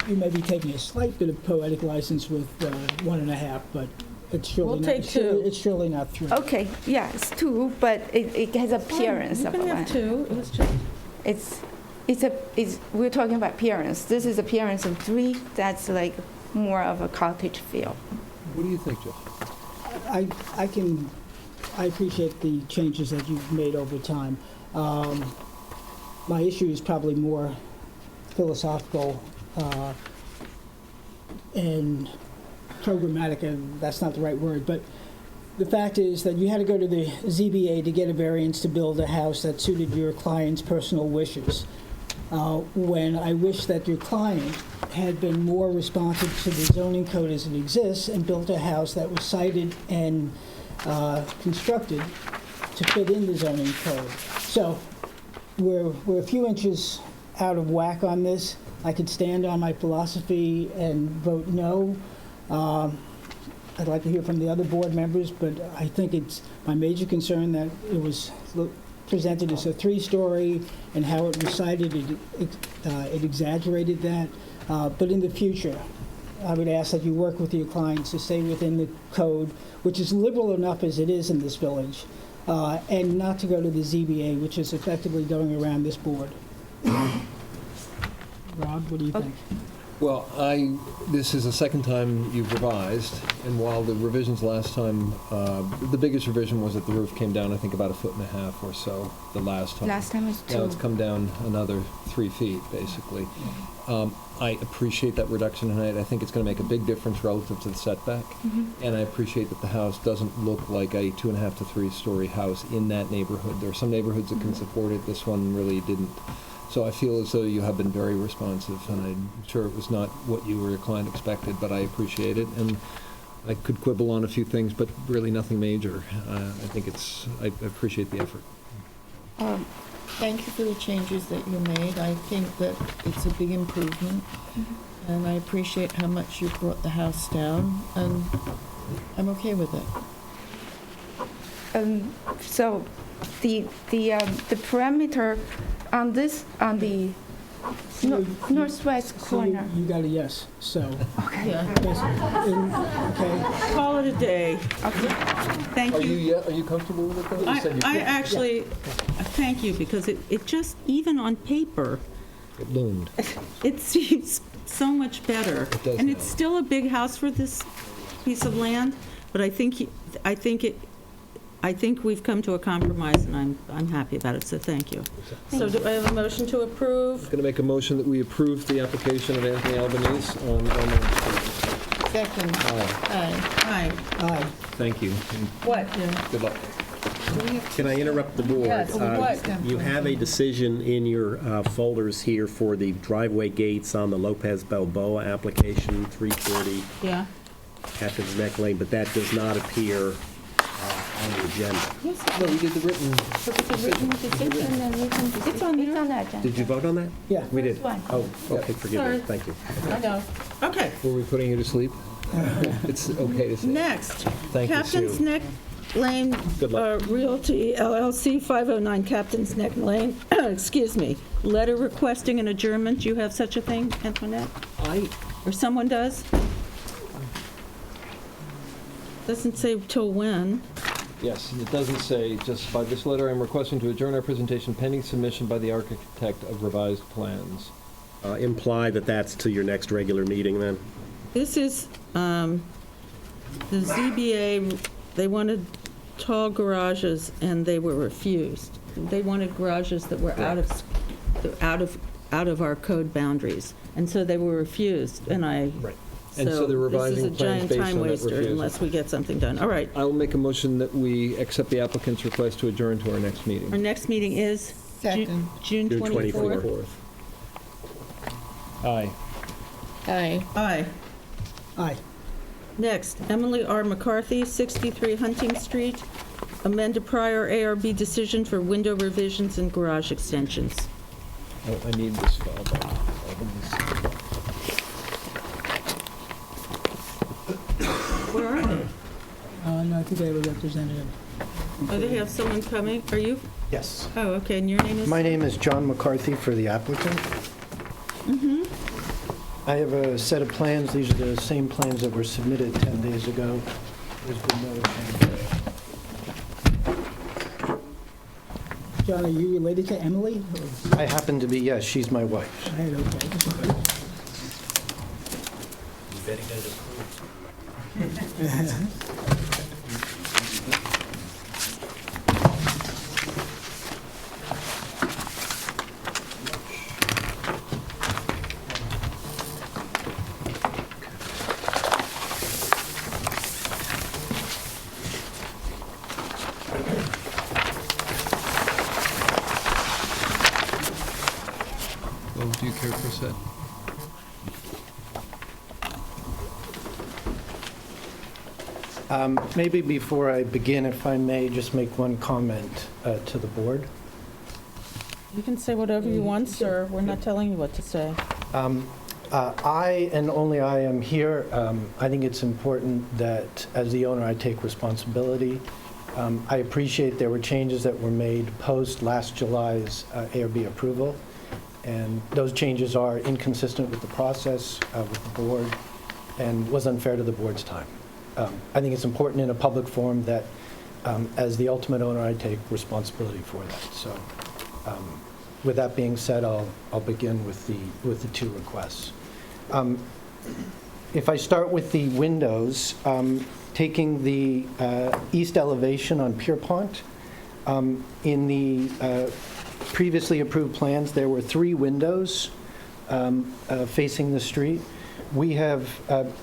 You may be taking a slight bit of poetic license with 1.5, but it's surely We'll not. take 2. It's surely not 3. Okay, yeah, it's 2, but it has appearance You of can a have 1. 2. It's just, We're talking about appearance. This is appearance of 3. That's like more of a cottage feel. What do you think, Jeff? I appreciate the changes that you've made over time. My issue is probably more philosophical and programmatic, and that's not the right word, but the fact is that you had to go to the ZBA to get a variance to build a house that suited your client's personal wishes. When I wish that your client had been more responsive to the zoning code as it exists and built a house that was sited and constructed to fit in the zoning code. So we're a few inches out of whack on this. I could stand on my philosophy and vote no. I'd like to hear from the other board members, but I think it's my major concern that it was presented as a 3-story, and how it was cited, it exaggerated that. But in the future, I would ask that you work with your clients to stay within the code, which is liberal enough as it is in this village, and not to go to the ZBA, which is effectively going around this board. Rob, what do you think? Well, this is the second time you've revised, and while the revisions last time, the biggest revision was that the roof came down, I think, about 1.5 feet or so the last time. Last time was 2. Now it's come down another 3 feet, basically. I appreciate that reduction tonight. I think it's going to make a big difference relative to the setback, and I appreciate that the house doesn't look like a 2.5 to 3-story house in that neighborhood. There are some neighborhoods that can support it. This one really didn't. So I feel as though you have been very responsive, and I'm sure it was not what you or your client expected, but I appreciate it. And I could quibble on a few things, but really nothing major. I appreciate the effort. Thank you for the changes that you made. I think that it's a big improvement, and I appreciate how much you brought the house down, and I'm okay with it. So the parameter on the northwest corner. You got a yes, so. Okay. Yeah. Okay. Call it a day. Okay. Thank you. Are you comfortable with it, though? You said you I could. actually, thank you, because it just, even on paper, It loomed. it seems so much better. It does And now. it's still a big house for this piece of land, but I think we've come to a compromise, and I'm happy about it, so thank you. So do I have a motion to approve? I'm going to make a motion that we approve the application of Anthony Albanese on Elmwood Street. Second. Aye. Aye. Aye. Thank you, and What? good luck. Can I interrupt the board? Yes, what? You have a decision in your folders here for the driveway gates on the Lopez Balboa application, 340 Yeah. Captain's Neck Lane, but that does not appear on the agenda. No, we did the written. It's on the agenda. Did you vote on that? Yeah. We did? One. Oh, okay, forgive Sorry. me, thank you. I know. Okay, Were we putting you to sleep? It's okay to say. next. Thank you, Captain's Sue. Neck Lane Good luck. Realty LLC, 509 Captain's Neck Lane, excuse me, letter requesting an adjournment. Do you have such a thing, Antoinette? Or someone does? Doesn't say till when. Yes, and it doesn't say, just by this letter, I'm requesting to adjourn our presentation pending submission by the architect of revised plans. Imply that that's to your next regular meeting, then? This is, the ZBA, they wanted tall garages and they were refused. They wanted garages that were out of our code boundaries. And so they were refused, and Right. And so they're revising plans based on that this is a giant time waster refusal. unless we get something done. All right. I will make a motion that we accept the applicant's request to adjourn to our next meeting. Our next meeting is Second. June June 24th. 24th. Aye. Aye. Aye. Aye. Next, Emily R. McCarthy, 63 Hunting Street. Amend a prior ARB decision for window revisions and garage extensions. Oh, I need this file back. Where are they? No, I think I have a representative. Oh, they have someone coming? Are you? Yes. Oh, okay, and your name is? My name is John McCarthy for the applicant. I have a set of plans. These are the same plans that were submitted 10 days ago. There's been no change. John, are you related to Emily? Or- I happen to be, yes, she's my wife. Right, okay. Well, do you care for a set? Maybe before I begin, if I may, just make one comment to the board. You can say whatever you want, sir. We're not telling you what to say. I, and only I, am here. I think it's important that, as the owner, I take responsibility. I appreciate there were changes that were made post last July's ARB approval, and those changes are inconsistent with the process, with the board, and was unfair to the board's time. I think it's important in a public forum that, as the ultimate owner, I take responsibility for that. So, with that being said, I'll begin with the two requests. If I start with the windows, taking the east elevation on Pierpont, in the previously approved plans, there were 3 windows facing the street. We have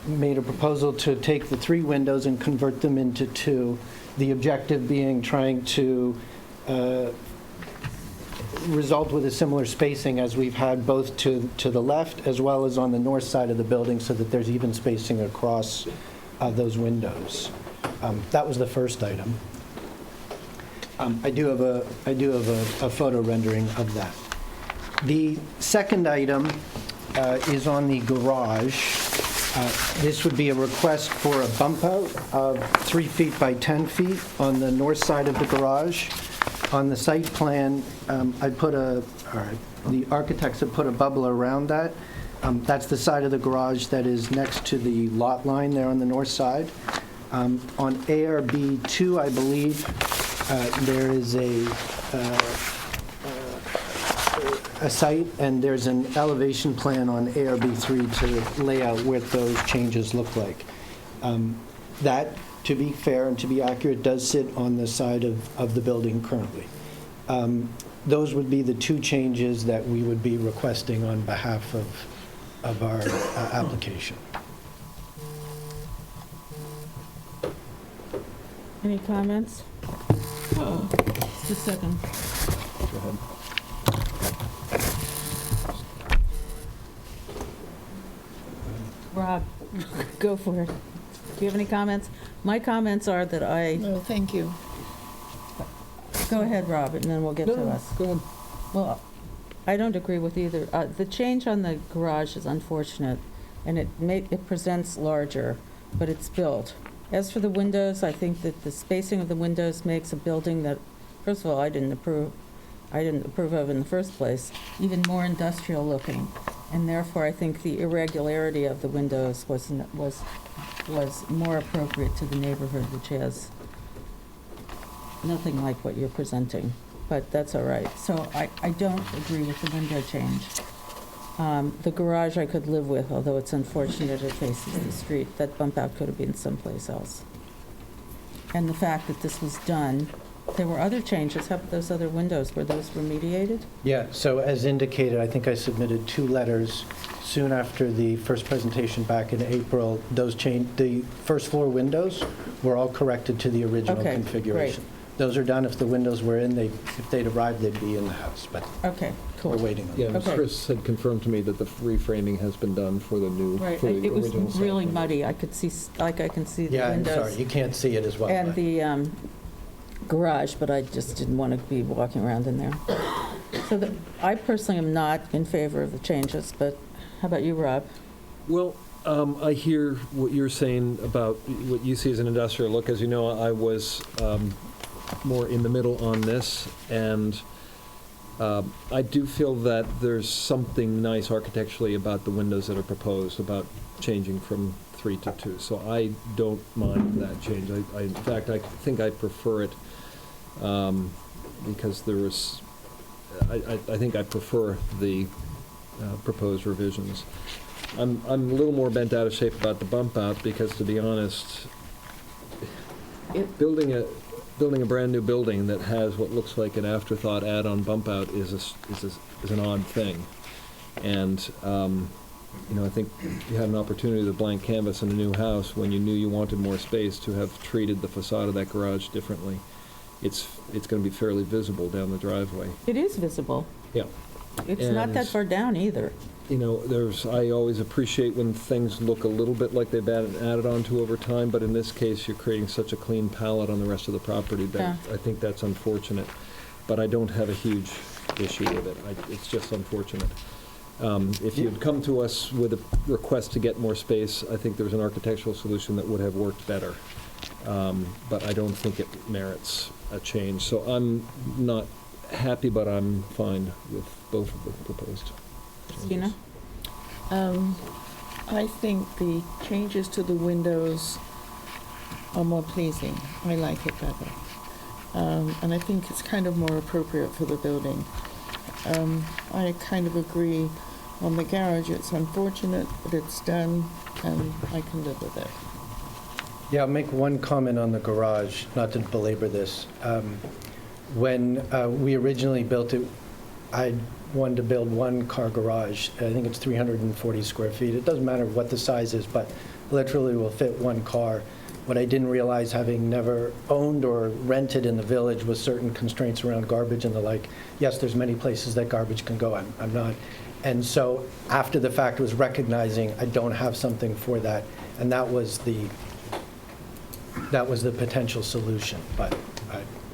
made a proposal to take the 3 windows and convert them into 2, the objective being trying to result with a similar spacing as we've had both to the left as well as on the north side of the building, so that there's even spacing across those windows. That was the first item. I do have a photo rendering of that. The second item is on the garage. This would be a request for a bump out of 3 feet by 10 feet on the north side of the garage. On the site plan, the architects have put a bubble around that. That's the side of the garage that is next to the lot line there on the north side. On ARB 2, I believe, there is a site, and there's an elevation plan on ARB 3 to lay out what those changes look like. That, to be fair and to be accurate, does sit on the side of the building currently. Those would be the 2 changes that we would be requesting on behalf of our application. Any comments? Oh, just a second. Go ahead. Rob, go for it. Do you have any comments? My comments are that No, thank you. go ahead, Rob, and then we'll get to us. Go ahead. Well, I don't agree with either. The change on the garage is unfortunate, and it presents larger, but it's built. As for the windows, I think that the spacing of the windows makes a building that, first of all, I didn't approve of in the first place, even more industrial looking. And therefore, I think the irregularity of the windows was was more appropriate to the neighborhood, which has nothing like what you're presenting, but that's all right. So I don't agree with the window change. The garage I could live with, although it's unfortunate it faces the street. That bump out could have been someplace else. And the fact that this was done, there were other changes. How about those other windows? Were those remediated? Yeah, so as indicated, I think I submitted 2 letters soon after the first presentation back in April. Those the first floor windows were all corrected to the original Okay, configuration. Those are done. If the windows were in, if they'd arrived, they'd be in the house, but Okay, cool. we're waiting on Yeah, them. Okay. Chris had confirmed to me that the reframing has been done for the new, Right, for the it was original set. really muddy. I could see, I can see the Yeah, I'm windows. sorry, you can't see it as well. And but- the garage, but I just didn't want to be walking around in there. So I personally am not in favor of the changes, but how about you, Rob? Well, I hear what you're saying about what you see as an industrial look. As you know, I was more in the middle on this, and I do feel that there's something nice architecturally about the windows that are proposed, about changing from 3 to 2. So I don't mind that change. In fact, I think I prefer it because there was, I think I prefer the proposed revisions. I'm a little more bent out of shape about the bump out because, to be honest, building a brand new building that has what looks like an afterthought add-on bump out is an odd thing. And I think you had an opportunity to blank canvas in a new house when you knew you wanted more space to have treated the facade of that garage differently. It's going to be fairly visible down the driveway. It is visible. Yeah. It's not that And- far down either. I always appreciate when things look a little bit like they've been added onto over time, but in this case, you're creating such a clean palette on the rest of the property that Yeah. I think that's unfortunate. But I don't have a huge issue with it. It's just unfortunate. If you'd come to us with a request to get more space, I think there's an architectural solution that would have worked better. But I don't think it merits a change. So I'm not happy, but I'm fine with both of the proposed changes. Christina? I think the changes to the windows are more pleasing. I like it better. And I think it's kind of more appropriate for the building. I kind of agree on the garage. It's unfortunate, but it's done, and I can live with it. Yeah, I'll make one comment on the garage, not to belabor this. When we originally built it, I wanted to build one car garage. I think it's 340 square feet. It doesn't matter what the size is, but literally will fit one car. What I didn't realize, having never owned or rented in the village, was certain constraints around garbage and the like. Yes, there's many places that garbage can go. I'm not. And so after the fact was recognizing I don't have something for that, and that was the potential solution. But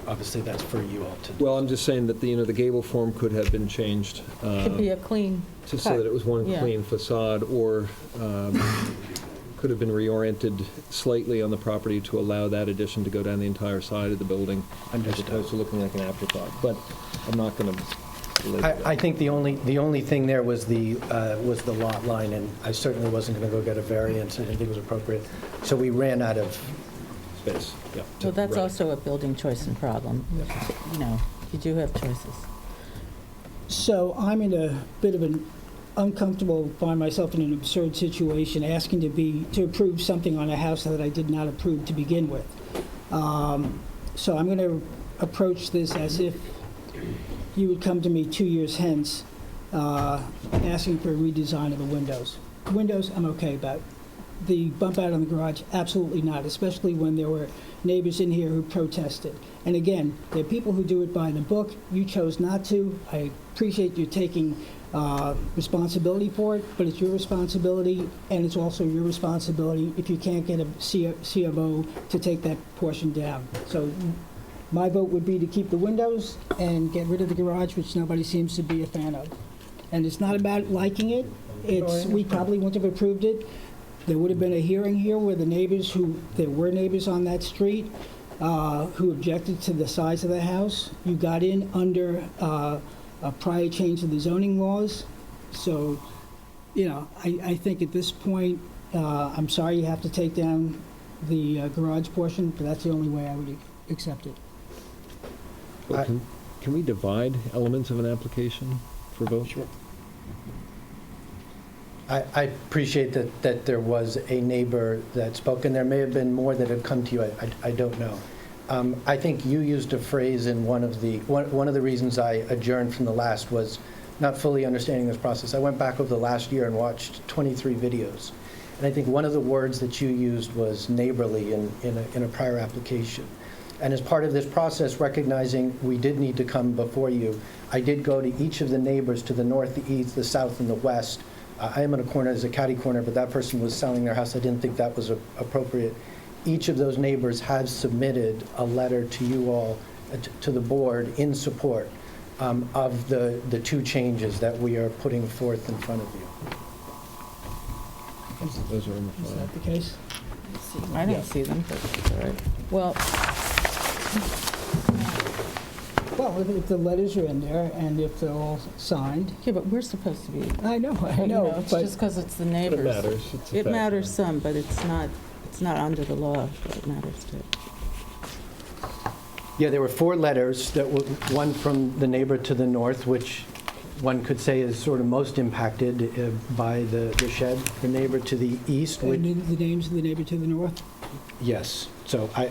obviously that's for you all to. Well, I'm just saying that the gable form could have been changed Could be a clean to so cut. that it was one Yeah. clean facade, or could have been reoriented slightly on the property to allow that addition to go down the entire side of the building, as opposed to looking like an afterthought. But I'm not going to belabor that. I think the only thing there was the lot line, and I certainly wasn't going to go get a variance. I didn't think it was appropriate. So we ran out of space. Yeah. Well, that's Right. also a building choice and problem. You do have choices. So I'm in a bit of an uncomfortable, find myself in an absurd situation, asking to approve something on a house that I did not approve to begin with. So I'm going to approach this as if you would come to me 2 years hence, asking for a redesign of the windows. Windows, I'm okay about. The bump out on the garage, absolutely not, especially when there were neighbors in here who protested. And again, there are people who do it by the book. You chose not to. I appreciate you taking responsibility for it, but it's your responsibility, and it's also your responsibility if you can't get a CFO to take that portion down. So my vote would be to keep the windows and get rid of the garage, which nobody seems to be a fan of. And it's not about liking it. We probably wouldn't have approved it. There would have been a hearing here where there were neighbors on that street who objected to the size of the house. You got in under a prior change of the zoning laws. So, I think at this point, I'm sorry you have to take down the garage portion, but that's the only way I would accept it. Well, can we divide elements of an application for vote? Sure. I appreciate that there was a neighbor that spoke, and there may have been more that had come to you. I don't know. I think you used a phrase in one of the reasons I adjourned from the last was not fully understanding this process. I went back over the last year and watched 23 videos. And I think one of the words that you used was neighborly in a prior application. And as part of this process, recognizing we did need to come before you, I did go to each of the neighbors to the north, the east, the south, and the west. I am in a corner, there's a catty corner, but that person was selling their house. I didn't think that was appropriate. Each of those neighbors has submitted a letter to you all, to the board, in support of the two changes that we are putting forth in front of you. Those are in the Is file. that the case? I don't see them, but it's all right. Well, Well, if the letters are in there and if they're all signed. yeah, but we're supposed to be, I know, you know, it's but just because it's the neighbors. matters. It's a It fact. matters some, but it's not under the law, but it matters too. Yeah, there were 4 letters, that were one from the neighbor to the north, which one could say is sort of most impacted by the shed. The neighbor to the east, the names of the neighbor to the north? yes. So I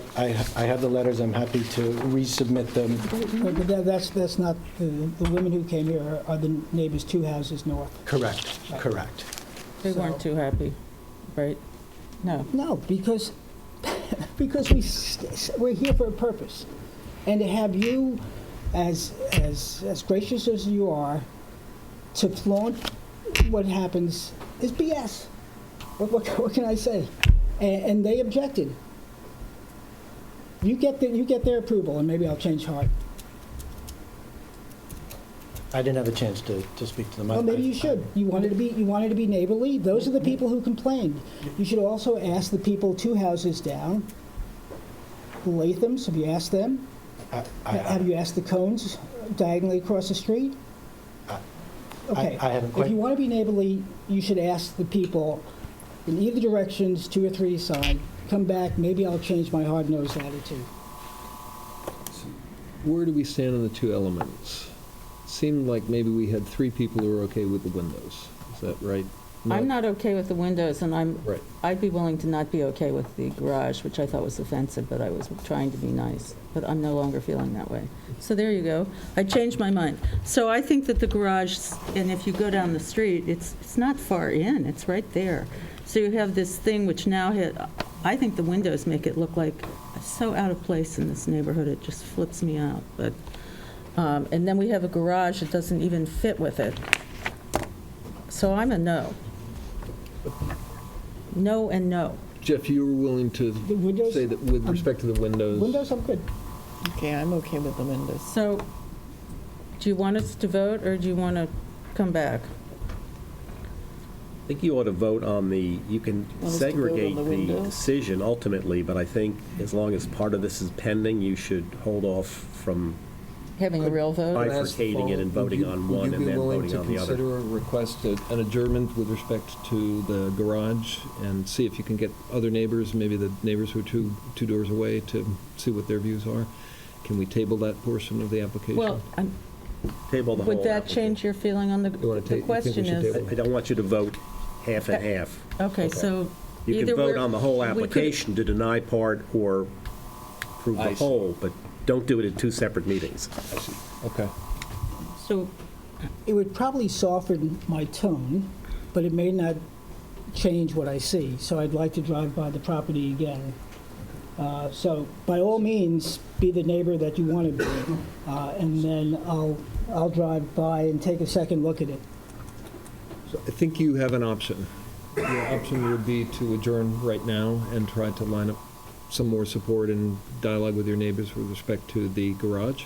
have the letters, I'm happy to resubmit them. But that's not, the women who came here are the neighbors 2 houses north. Correct, correct. They weren't too happy, right? No. No, because we're here for a purpose. And to have you, as gracious as you are, to flaunt what happens is BS. What can I say? And they objected. You get their approval, and maybe I'll change heart. I didn't have a chance to speak to them. Well, maybe you should. You wanted to be neighborly. Those are the people who complained. You should also ask the people 2 houses down, the Lathams. Have you asked them? Have you asked the Cones diagonally across the street? Okay. I haven't quite. If you want to be neighborly, you should ask the people in either directions, 2 or 3 aside. Come back. Maybe I'll change my hard-nosed attitude. Where do we stand on the 2 elements? Seemed like maybe we had 3 people who were okay with the windows. Is that right? I'm not okay with the windows, and Right. I'd be willing to not be okay with the garage, which I thought was offensive, but I was trying to be nice. But I'm no longer feeling that way. So there you go. I changed my mind. So I think that the garage, and if you go down the street, it's not far in, it's right there. So you have this thing which now I think the windows make it look like so out of place in this neighborhood, it just flips me out. But, and then we have a garage that doesn't even fit with it. So I'm a no. No and no. Jeff, you were willing to The windows? say that with respect to the windows? Windows, I'm good. Okay, I'm okay with the windows. So, do you want us to vote, or do you want to come back? I think you ought to vote on you can Want us to vote on segregate the the windows? decision ultimately, but I think as long as part of this is pending, you should hold off from Having a real vote? bifurcating it and voting on one and then voting on the Would you be willing to other. consider a request, an adjournment with respect to the garage, and see if you can get other neighbors, maybe the neighbors who are two doors away, to see what their views are? Can we table that portion of the application? Well, Table the whole would that application. change your feeling on the wanna the ta- you think we question should is? table I don't want you to vote half and half. Okay, so You either can vote we're- on the whole we could- application to deny part or approve I the see. whole, but don't do it in 2 separate meetings. I see. Okay. So, It would probably soften my tone, but it may not change what I see. So I'd like to drive by the property again. So by all means, be the neighbor that you want to be, and then I'll drive by and take a second look at it. So I think you have an option. Your option would be to adjourn right now and try to line up some more support and dialogue with your neighbors with respect to the garage,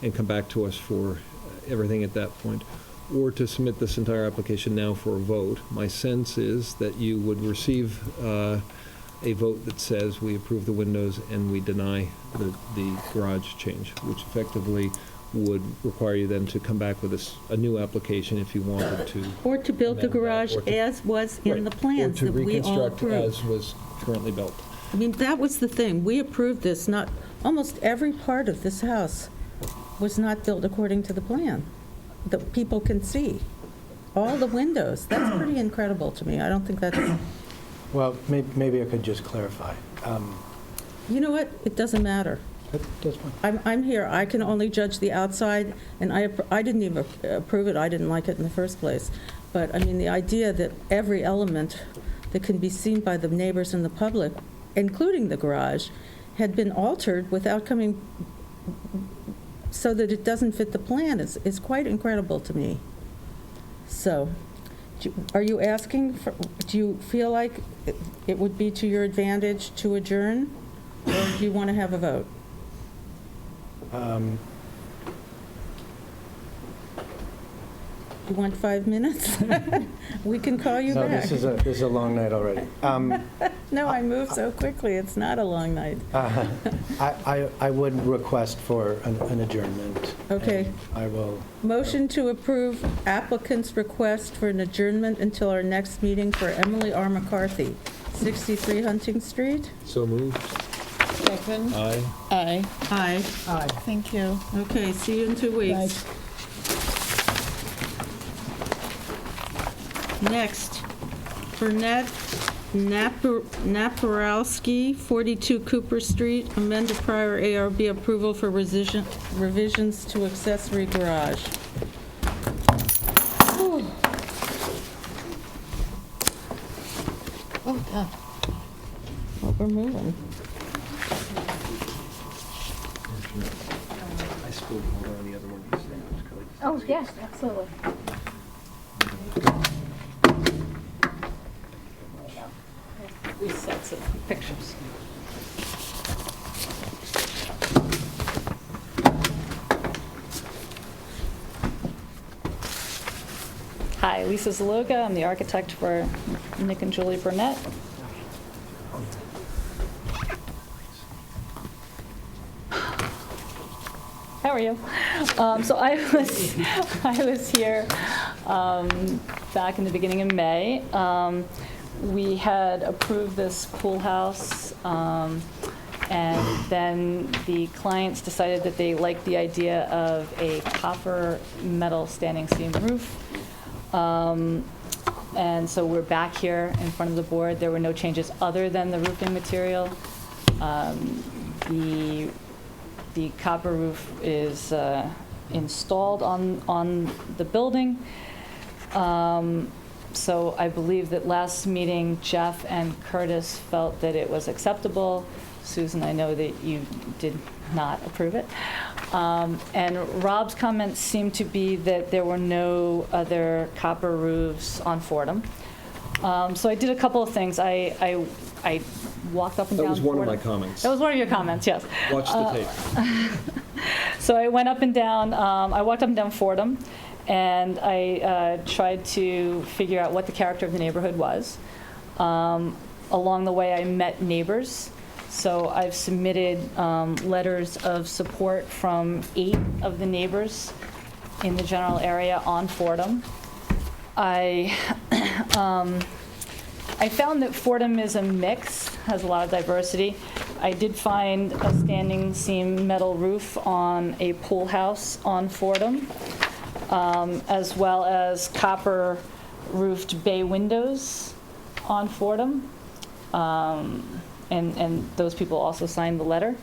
and come back to us for everything at that point, or to submit this entire application now for a vote. My sense is that you would receive a vote that says we approve the windows and we deny the garage change, which effectively would require you then to come back with a new application if you wanted to. Or to build the amend that, garage or to- as was in the Right, plans that we all Or to reconstruct approved. as was currently built. I mean, that was the thing. We approved this, not, almost every part of this house was not built according to the plan that people can see. All the windows. That's pretty incredible to me. I don't think that's, Well, maybe I could just clarify. you know what? It doesn't matter. That's fine. I'm here. I can only judge the outside, and I didn't even approve it. I didn't like it in the first place. But, I mean, the idea that every element that can be seen by the neighbors and the public, including the garage, had been altered without coming, so that it doesn't fit the plan is quite incredible to me. So, are you asking, do you feel like it would be to your advantage to adjourn, or do you want to have a vote? You want 5 minutes? We can call you No, back. this is a long night already. No, I move so quickly. It's not a long night. I would request for an adjournment. Okay. and I will. Motion to approve applicant's request for an adjournment until our next meeting for Emily R. McCarthy, 63 Hunting Street. So moved. Second? Aye. Aye. Aye. Aye. Thank you. Okay, see you in 2 weeks. Thanks. Next, Burnett Naporowski, 42 Cooper Street, amend a prior ARB approval for revisions to accessory garage. Oh, God. Well, we're moving. I spoke more on the other one. Oh, yes, absolutely. These sets of pictures. Hi, Lisa Zaloga. I'm the architect for Nick and Julie Burnett. How are you? So I was here back in the beginning of May. We had approved this pool house, and then the clients decided that they liked the idea of a copper metal standing seam roof. And so we're back here in front of the board. There were no changes other than the roofing material. The copper roof is installed on the building. So I believe that last meeting, Jeff and Curtis felt that it was acceptable. Susan, I know that you did not approve it. And Rob's comments seemed to be that there were no other copper roofs on Fordham. So I did a couple of things. I walked up and down That was one of Fordham. my comments. That was one of your comments, yes. Watch the tape. So I went up and down, I walked up and down Fordham, and I tried to figure out what the character of the neighborhood was. Along the way, I met neighbors. So I've submitted letters of support from 8 of the neighbors in the general area on Fordham. I found that Fordham is a mix, has a lot of diversity. I did find a standing seam metal roof on a pool house on Fordham, as well as copper roofed bay windows on Fordham. And those people also signed the letter.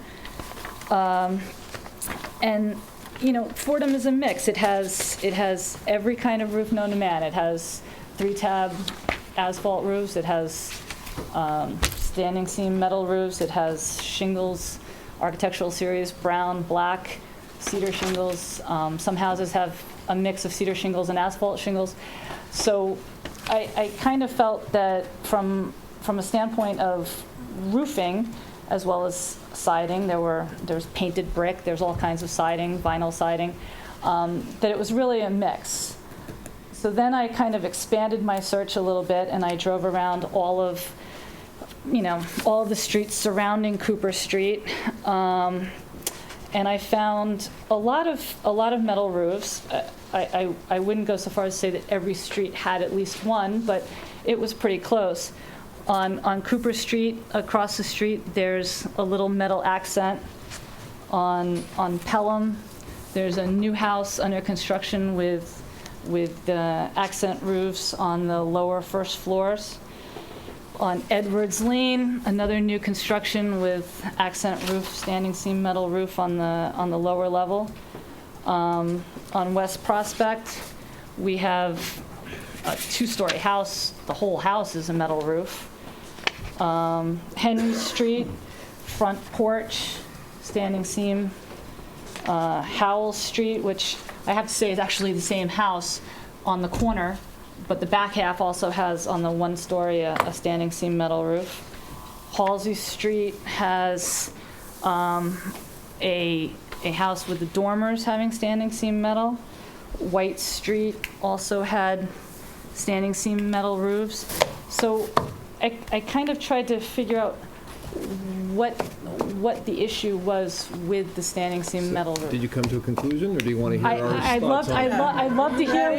And, you know, Fordham is a mix. It has every kind of roof known to man. It has 3-tab asphalt roofs. It has standing seam metal roofs. It has shingles, architectural series, brown, black, cedar shingles. Some houses have a mix of cedar shingles and asphalt shingles. So I kind of felt that from a standpoint of roofing, as well as siding, there's painted brick, there's all kinds of siding, vinyl siding, that it was really a mix. So then I kind of expanded my search a little bit, and I drove around all of all the streets surrounding Cooper Street. And I found a lot of metal roofs. I wouldn't go so far as to say that every street had at least one, but it was pretty close. On Cooper Street, across the street, there's a little metal accent. On Pelham, there's a new house under construction with accent roofs on the lower first floors. On Edwards Lane, another new construction with accent roof, standing seam metal roof on the lower level. On West Prospect, we have a 2-story house. The whole house is a metal roof. Henry Street, front porch, standing seam. Howell Street, which I have to say is actually the same house on the corner, but the back half also has, on the 1-story, a standing seam metal roof. Halsey Street has a house with the dormers having standing seam metal. White Street also had standing seam metal roofs. So I kind of tried to figure out what the issue was with the standing seam metal roof. Did you come to a conclusion, or do you want to hear our I'd thoughts on it? I'd love to hear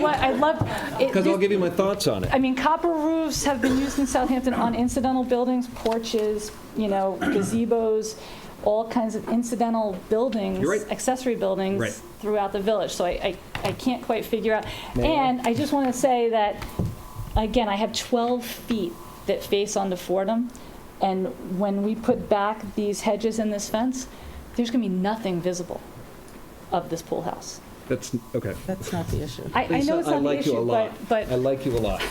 Because I'll give you my thoughts on it. I mean, copper roofs have been used in Southampton on incidental buildings, porches, gazebos, all kinds of incidental buildings, You're right. accessory buildings Right. throughout the village. So I can't quite figure out. And I just want to say that, again, I have 12 feet that face onto Fordham. And when we put back these hedges and this fence, there's going to be nothing visible of this pool house. That's okay. That's not the issue. I know it's not the issue, but I like you a lot.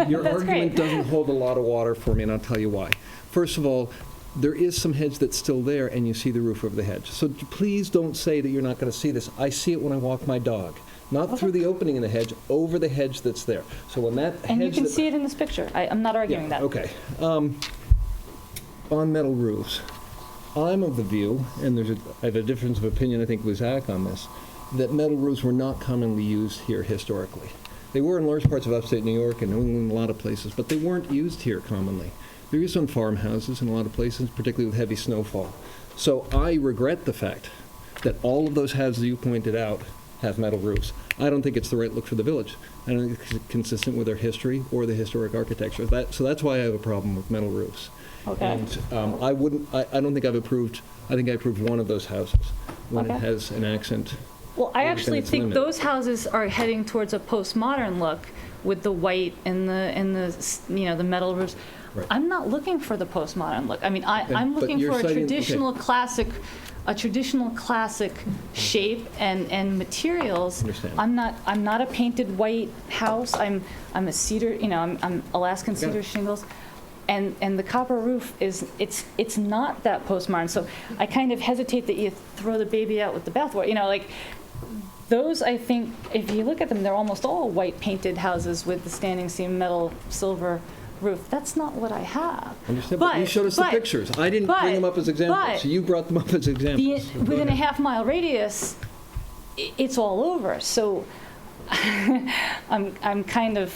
Your That's argument great. doesn't hold a lot of water for me, and I'll tell you why. First of all, there is some hedge that's still there, and you see the roof over the hedge. So please don't say that you're not going to see this. I see it when I walk my dog. Not through the opening in the hedge, over the hedge that's there. So when that and you hedge can that- see it in this picture. I'm not arguing that. Okay. On metal roofs, I'm of the view, and I have a difference of opinion, I think, with Zach on this, that metal roofs were not commonly used here historically. They were in large parts of upstate New York and New England, a lot of places, but they weren't used here commonly. They're used on farmhouses in a lot of places, particularly with heavy snowfall. So I regret the fact that all of those houses you pointed out have metal roofs. I don't think it's the right look for the village. I don't think it's consistent with their history or the historic architecture. So that's why I have a problem with metal roofs. Okay. And I don't think I've approved, I think I approved one of those houses when it Okay. has an accent. Well, I within actually its think limit. those houses are heading towards a postmodern look with the white and the metal roofs. Right. I'm not looking for the postmodern look. I mean, I'm but looking you're for a citing- traditional classic shape and materials. Understand. I'm not a painted white house. I'm a cedar, I'm Alaskan Got it. cedar shingles. And the copper roof it's not that postmodern. So I kind of hesitate that you throw the baby out with the bathwater. Those, I think, if you look at them, they're almost all white painted houses with the standing seam metal silver roof. That's not what I have. Understand, but you showed us the pictures. I didn't bring them up as examples. You brought them up as examples. So go Within a ahead. half-mile radius, it's all over. So I'm kind of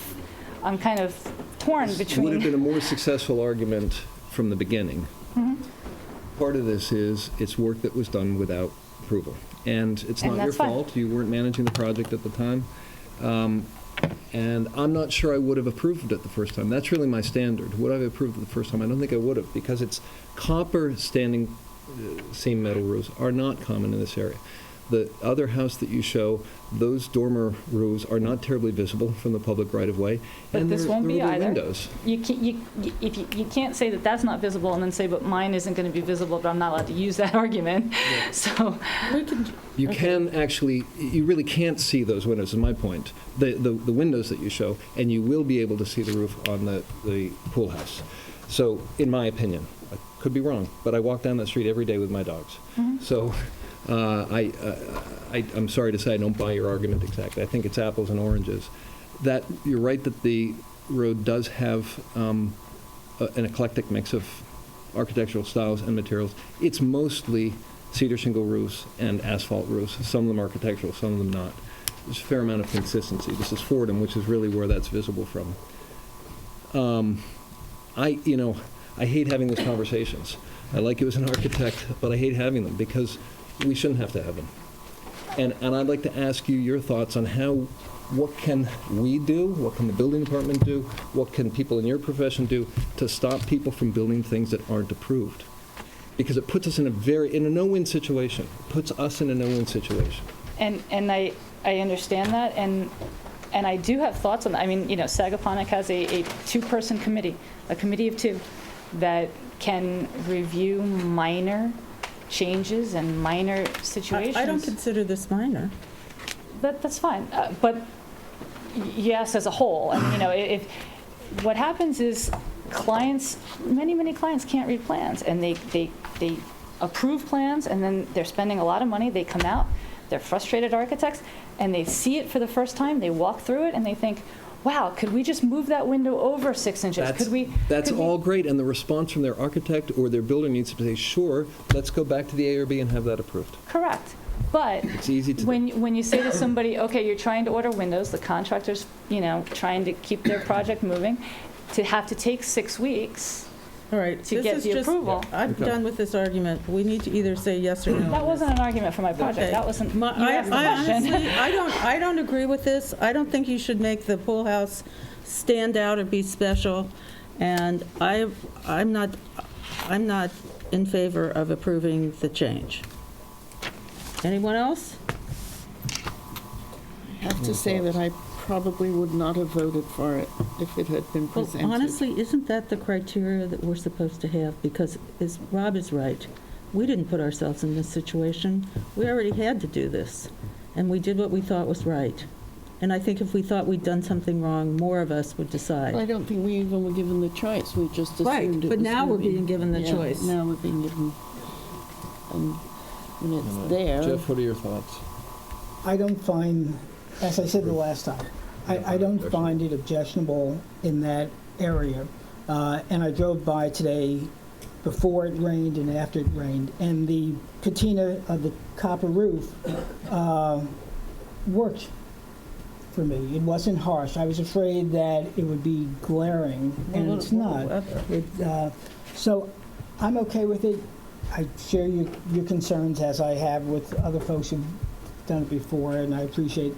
torn Would have between. been a more successful argument from the beginning. Mhm. Part of this is it's work that was done without approval. And it's And not your that's fine. fault. You weren't managing the project at the time. And I'm not sure I would have approved it the first time. That's really my standard. Would I have approved it the first time? I don't think I would have, because it's copper standing seam metal roofs are not common in this area. The other house that you show, those dormer roofs are not terribly visible from the public right-of-way. But and this they're- won't they're be little either. windows. You can't say that that's not visible and then say, but mine isn't going to be visible, but I'm not allowed to use that argument. So You can actually, you really can't see those windows, is my point. The windows that you show, and you will be able to see the roof on the pool house. So, in my opinion, I could be wrong, but I walk down that street every day with my dogs. So, I'm sorry to say I don't buy your argument exactly. I think it's apples and oranges. That you're right that the road does have an eclectic mix of architectural styles and materials. It's mostly cedar shingle roofs and asphalt roofs. Some of them architectural, some of them not. There's a fair amount of consistency. This is Fordham, which is really where that's visible from. I hate having these conversations. I like you as an architect, but I hate having them because we shouldn't have to have them. And I'd like to ask you your thoughts on what can we do, what can the building department do, what can people in your profession do to stop people from building things that aren't approved? Because it puts us in a no-win situation. It puts us in a no-win situation. And I understand that, and I do have thoughts on that. I mean, Sagaponic has a two-person committee, a committee of two, that can review minor changes and minor situations. I don't consider this minor. That's fine, but yes, as a whole. I mean, if what happens is many clients can't read plans, and they approve plans, and then they're spending a lot of money. They come out, they're frustrated architects, and they see it for the first time. They walk through it, and they think, wow, could we just move that window over 6 inches? That's all great, and the response from their architect or their builder needs to say, sure, let's go back to the ARB and have that approved. Correct. But it's easy to when you say to somebody, okay, you're trying to order windows, the contractor's, trying to keep their project moving, to have to take 6 weeks All right, to get the approval. I'm done with this argument. We need to either say yes or no. That wasn't an argument for my project. Okay. That wasn't, you I asked the question. honestly, I don't agree with this. I don't think you should make the pool house stand out or be special. And I'm not in favor of approving the change. Anyone else? I have to say that I probably would not have voted for it if it had been Well, presented. honestly, isn't that the criteria that we're supposed to have? Because Rob is right. We didn't put ourselves in this situation. We already had to do this, and we did what we thought was right. And I think if we thought we'd done something wrong, more of us would decide. I don't think we even were given the choice. We just assumed Right, it but was now we're gonna be- being given the Yeah, choice. Now we're being given, and when it's there. Jeff, what are your thoughts? I don't find, as I said the last time, I don't find it objectionable in that area. And I drove by today before it rained and after it rained, and the patina of the copper roof worked for me. It wasn't harsh. I was afraid that it would be glaring, and it's not. So I'm okay with it. I share your concerns, as I have with other folks who've done it before, and I appreciate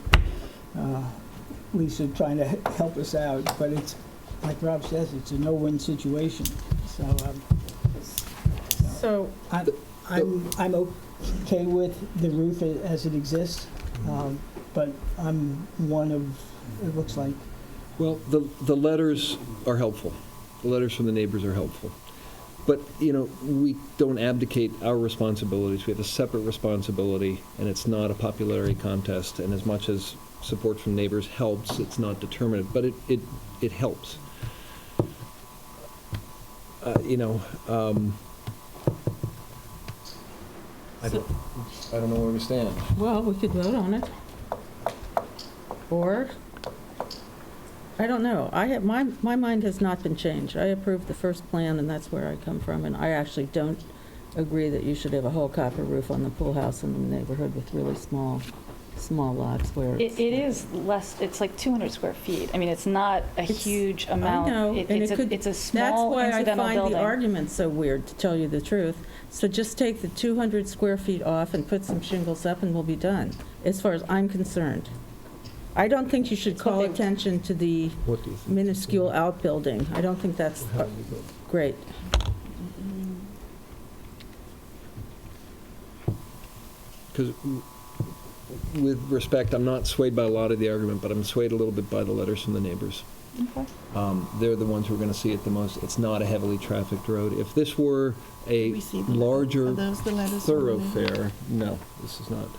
Lisa trying to help us out. But it's, like Rob says, it's a no-win situation. So I'm okay with the roof as it exists, but I'm one of, it looks like. Well, the letters are helpful. The letters from the neighbors are helpful. But, we don't abdicate our responsibilities. We have a separate responsibility, and it's not a popularity contest. And as much as support from neighbors helps, it's not determinative, but it helps. I don't know where we stand. Well, we could vote on it. Or, I don't know. My mind has not been changed. I approved the first plan, and that's where I come from. And I actually don't agree that you should have a whole copper roof on the pool house in the neighborhood with really small lots where It is less, it's like 200 square feet. I mean, it's not a huge amount. I know, and It's a small incidental That's why I find building. the argument so weird, to tell you the truth. So just take the 200 square feet off and put some shingles up, and we'll be done, as far as I'm concerned. I don't think you should call attention to the What do you think? minuscule outbuilding. I don't think that's great. Because with respect, I'm not swayed by a lot of the argument, but I'm swayed a little bit by the letters from the neighbors. Okay. They're the ones who are going to see it the most. It's not a heavily trafficked road. If this were a We see larger Are those the letters from the neighbors? thoroughfare, no, this is not.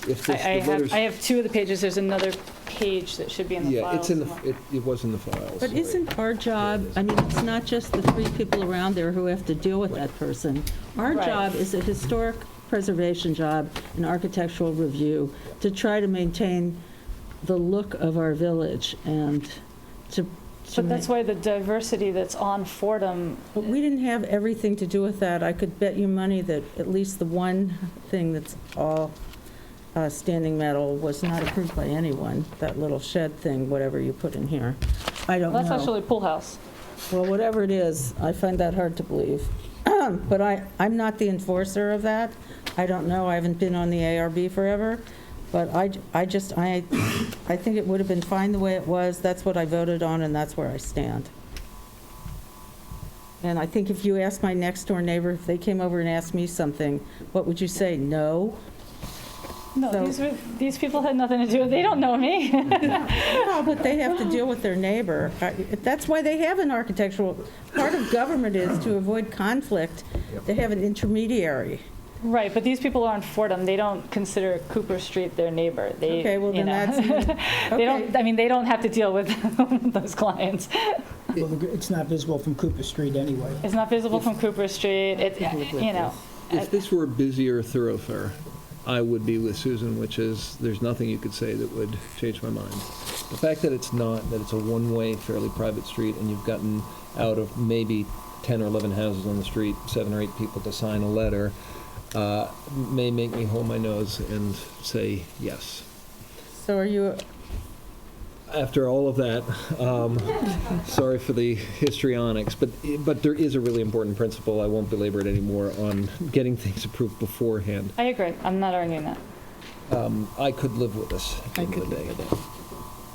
If this, I the letters, have 2 of the pages. There's another page that should be in the file. yeah, it's in the, somewhere. it was in the files. But isn't our job, I mean, it's not just the 3 people around there who have to deal with that person. Our Right. job is a historic preservation job, an architectural review, to try to maintain the look of our village and to But that's why the diversity that's on Fordham, But we didn't have everything to do with that. I could bet you money that at least the one thing that's all standing metal was not approved by anyone, that little shed thing, whatever you put in here. I don't know. that's actually a pool house. Well, whatever it is, I find that hard to believe. But I'm not the enforcer of that. I don't know, I haven't been on the ARB forever, but I think it would have been fine the way it was. That's what I voted on, and that's where I stand. And I think if you ask my next-door neighbor, if they came over and asked me something, what would you say? No? No, these people had nothing to do with it. They don't know me. No, but they have to deal with their neighbor. That's why they have an architectural, part of government is to avoid conflict. They have an intermediary. Right, but these people are on Fordham. They don't consider Cooper Street their neighbor. They, Okay, well, then that's... They don't, I mean, they don't have to deal with those clients. Well, it's not visible from Cooper Street anyway. It's not visible from Cooper Street. It, you know. If this were a busier thoroughfare, I would be with Susan, which is, there's nothing you could say that would change my mind. The fact that it's not, that it's a one-way, fairly private street, and you've gotten out of maybe 10 or 11 houses on the street, 7 or 8 people to sign a letter, may make me hold my nose and say yes. So are you, After all of that, sorry for the histrionics, but there is a really important principle, I won't belabor it anymore, on getting things approved beforehand. I agree. I'm not arguing that. I could live with this at the end of the day.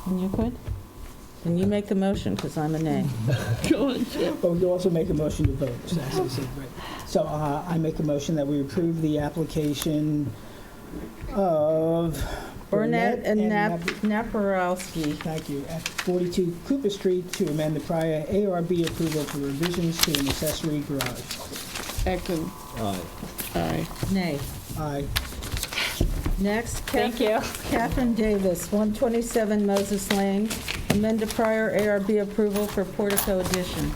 and you could? Then you make the motion, because I'm a nay. But you also make a motion to vote. So that's what I said, right. So I make a motion that we approve the application of Burnett and Naparowski. Thank you. At 42 Cooper Street to amend the prior ARB approval for revisions to an accessory garage. Echo. Aye. Aye. Nay. Aye. Next, Thank you. Catherine Davis, 127 Moses Lane, amend a prior ARB approval for portico addition.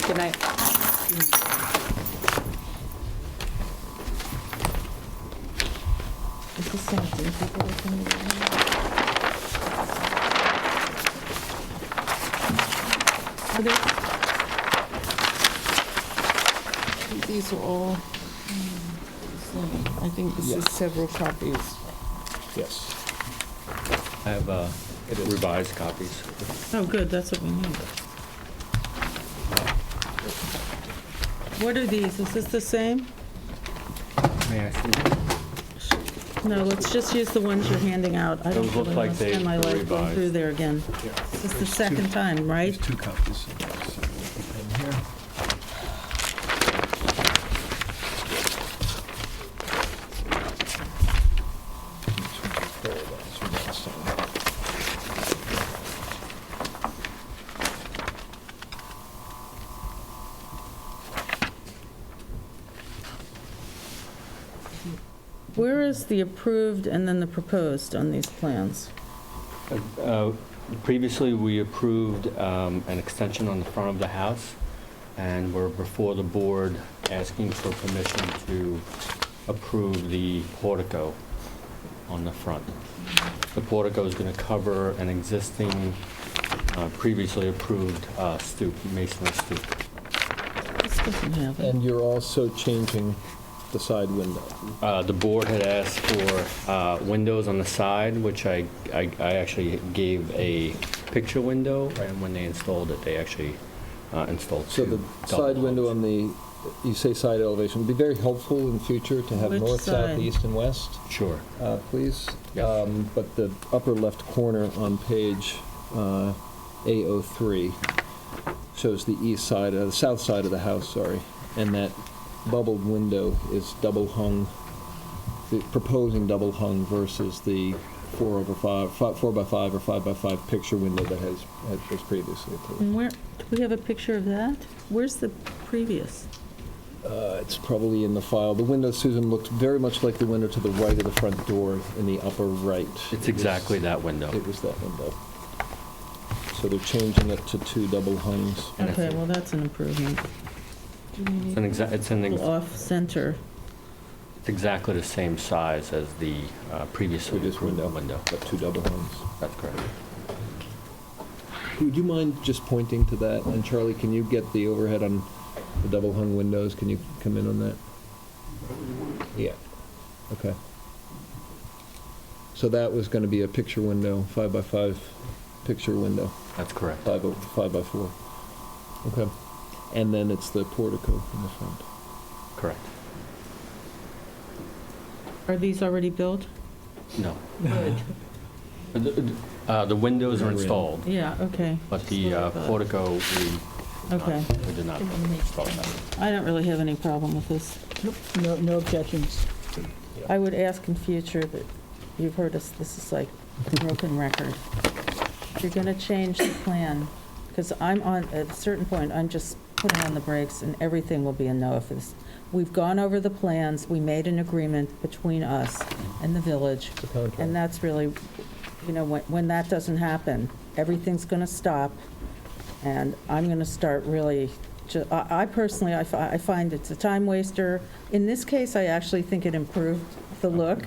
Good night. It's the same thing. People are coming in. Are there- These are all, same. I think this is several copies. Yes. I have revised copies. Oh, good, that's what we need. What are these? Is this the same? May I see? No, let's just use the ones you're handing out. I don't Those look really like want to they spend my were life going revised. through there again. This is the second time, right? There's 2 copies. In here. Where is the approved and then the proposed on these plans? Previously, we approved an extension on the front of the house, and we're before the board asking for permission to approve the portico on the front. The portico is going to cover an existing, previously approved stoop, masonry stoop. This doesn't have it. And you're also changing the side window. The board had asked for windows on the side, which I actually gave a picture window, and when they installed it, they actually installed So two the double side window doors. on the, you say side elevation, would be very helpful in future to have Which north, south, side? east, and west, Sure. please. Yes. But the upper left corner on page A03 shows the east side, the south side of the house, sorry, and that bubbled window is double hung, proposing double hung versus the 4x5 or 5x5 picture window that was previously approved. And where, do we have a picture of that? Where's the previous? It's probably in the file. The window, Susan, looked very much like the window to the right of the front door in the upper right. It's exactly that window. It was that window. So they're changing it to 2 double hungs. And Okay, it's- well, that's an improvement. It's Off-center. exactly the same size as the previous window. window. But 2 double hungs. That's correct. Would you mind just pointing to that? And Charlie, can you get the overhead on the double hung windows? Can you come in on that? Yeah. Okay. So that was going to be a picture window, 5x5 picture window, That's correct. 5x4. Okay. And then it's the portico in the front. Correct. Are these already built? No. Good. The windows are installed, Yeah, okay. but the portico, we Okay. did not install that. I don't really have any problem with this. No objections. I would ask in future that, you've heard us, this is like a broken record. If you're going to change the plan, because I'm on, at a certain point, I'm just putting on the brakes and everything will be a no if this. We've gone over the plans, we made an agreement between us and the village. It's a contract. And that's really, you know, when that doesn't happen, everything's going to stop. And I'm going to start really, I personally, I find it's a time waster. In this case, I actually think it improved the look,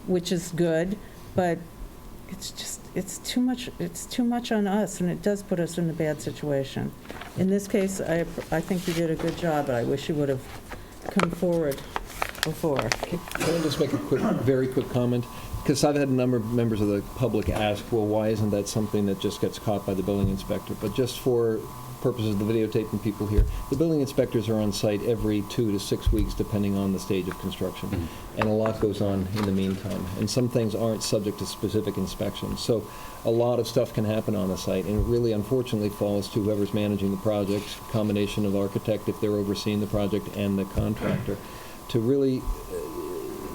which is good, but it's just, it's too much on us, and it does put us in a bad situation. In this case, I think you did a good job, but I wish you would have come forward before. Can I just make a very quick comment? Because I've had a number of members of the public ask, well, why isn't that something that just gets caught by the building inspector? But just for purposes of the videotaping people here, the building inspectors are on site every 2 to 6 weeks, depending on the stage of construction. And a lot goes on in the meantime. And some things aren't subject to specific inspections. So a lot of stuff can happen on the site, and it really unfortunately falls to whoever's managing the project, combination of architect if they're overseeing the project and the contractor, to really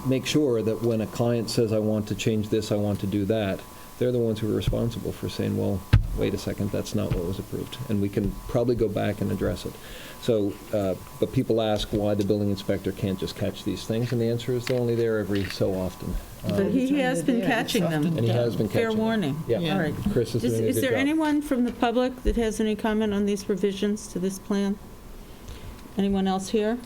make sure that when a client says, I want to change this, I want to do that, they're the ones who are responsible for saying, well, wait a second, that's not what was approved. And we can probably go back and address it. So, but people ask why the building inspector can't just catch these things, and the answer is they're only there every so often. But he has been catching them. And he has been catching Fair them. warning. Yeah. All right. Chris is doing a good Is there job. anyone from the public that has any comment on these revisions to this plan? Anyone else here?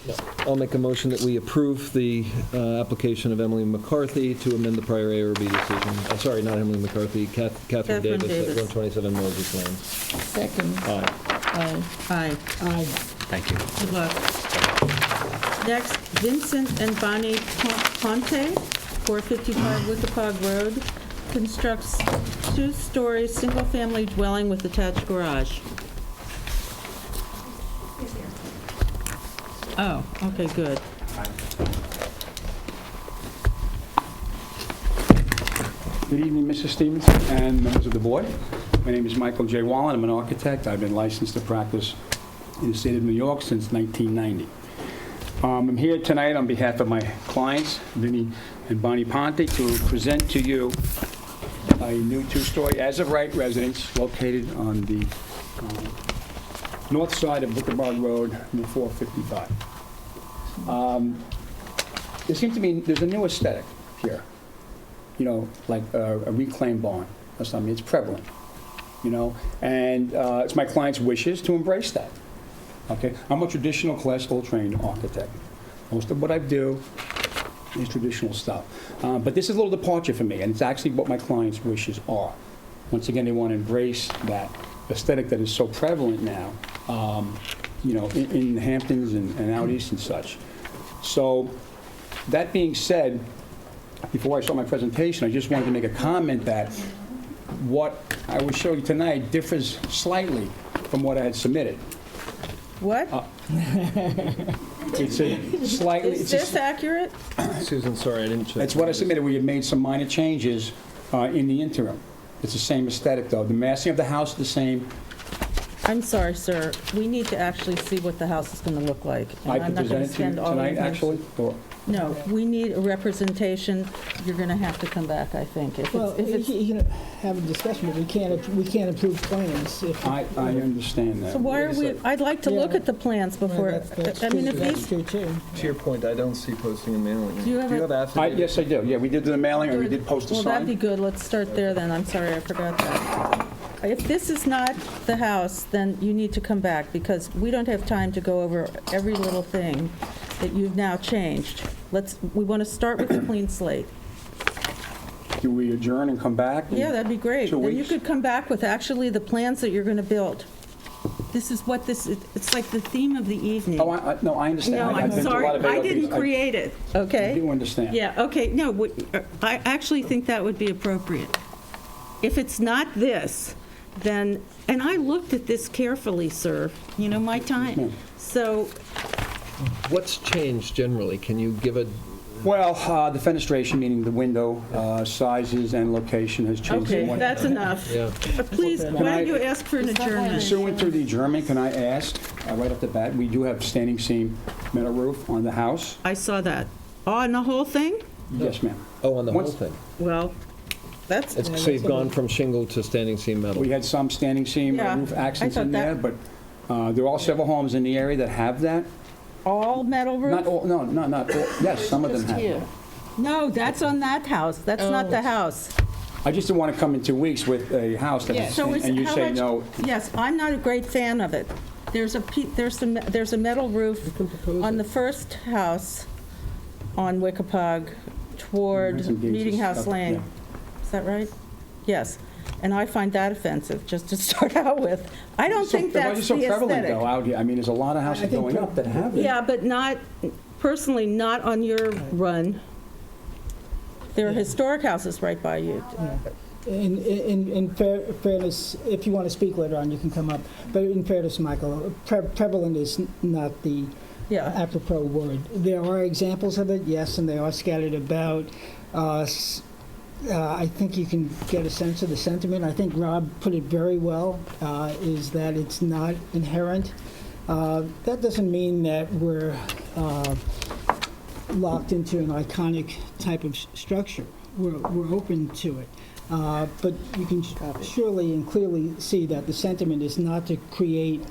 No. I'll make a motion that we approve the application of Emily McCarthy to amend the prior ARB decision. Sorry, not Emily McCarthy, Catherine Davis at 127 Moses Lane. Second. Aye. Aye. Aye. Thank you. Good luck. Next, Vincent and Bonnie Ponte, 455 Wickapog Road, constructs 2-story, single-family dwelling with attached garage. Oh, okay, good. Good evening, Mr. Stevenson and members of the board. My name is Michael J. Wallen. I'm an architect. I've been licensed to practice in the state of New York since 1990. I'm here tonight on behalf of my clients, Vinnie and Bonnie Ponte, to present to you a new 2-story as-of-right residence located on the north side of Wickabog Road, number 455. There seems to be, there's a new aesthetic here, you know, like a reclaimed barn or something. It's prevalent, you know, and it's my client's wishes to embrace that. Okay, I'm a traditional classical trained architect. Most of what I do is traditional stuff. But this is a little departure for me, and it's actually what my client's wishes are. Once again, they want to embrace that aesthetic that is so prevalent now, you know, in the Hamptons and out east and such. So that being said, before I start my presentation, I just wanted to make a comment that what I will show you tonight differs slightly from what I had submitted. What? It's a slightly... Is this accurate? Susan, sorry, I didn't check. That's what I submitted. We have made some minor changes in the interim. It's the same aesthetic, though. The massing of the house is the same. I'm sorry, sir. We need to actually see what the house is going to look like. And I I'm can not going present to it to you spend all tonight, evening- actually? Or- No, we need a representation. You're going to have to come back, I think. Well, you can have a discussion, but we can't approve plans if... I understand that. So why are we, I'd like to look at the plans before, I mean, if That's these, true, too. To your point, I don't see posting and mailing. Do you have a- affidavits? Yes, I do. Yeah, we did the mailing, and we did post a well, that'd be sign. good. Let's start there then. I'm sorry, I forgot that. If this is not the house, then you need to come back because we don't have time to go over every little thing that you've now changed. We want to start with a clean slate. Do we adjourn and come back? Yeah, that'd be great. 2 Then you weeks? could come back with actually the plans that you're going to build. This is what this, it's like the theme of the evening. Oh, no, I understand. No, I've I'm been to a sorry, lot of I ARBs. didn't create it, okay? I do understand. Yeah, okay, no, I actually think that would be appropriate. If it's not this, then, and I looked at this carefully, sir, you know, my time. So, What's changed generally? Can you give a, Well, the fenestration, meaning the window sizes and location has changed. okay, somewhat. that's enough. yeah, Please, why don't you ask for an adjournment? Pursuant to the adjournment, can I ask, right off the bat, we do have standing seam metal roof on the house? I saw that. On the whole thing? Yes, ma'am. oh, on the whole Once- thing? Well, that's, So you've gone from shingle to standing seam metal? We had some standing seam Yeah, roof accents I thought in there, that- but there are several homes in the area that have that. all metal roof? Not all, no, not all, yes, some of them have that. No, that's on that house. That's not the house. I just didn't want to come in 2 weeks with a house that, So is, and you how say much? no. Yes, I'm not a great fan of it. There's a metal roof on the first house on Wickapog toward There's some gates Meeting and House stuff, Lane. yeah. Is that right? Yes. And I find that offensive, just to start out with. I don't think Why that's is it the so prevalent aesthetic. though out here? I mean, there's a lot of houses think going up that have it. Yeah, but not, personally, not on your run. There are historic houses right by you. In fairness, if you want to speak later on, you can come up. But in fairness, Michael, prevalent is not the Yeah. apropos word. There are examples of it, yes, and they are scattered about. I think you can get a sense of the sentiment. I think Rob put it very well, is that it's not inherent. That doesn't mean that we're locked into an iconic type of structure. We're open to it. But you can surely and clearly see that the sentiment is not to create,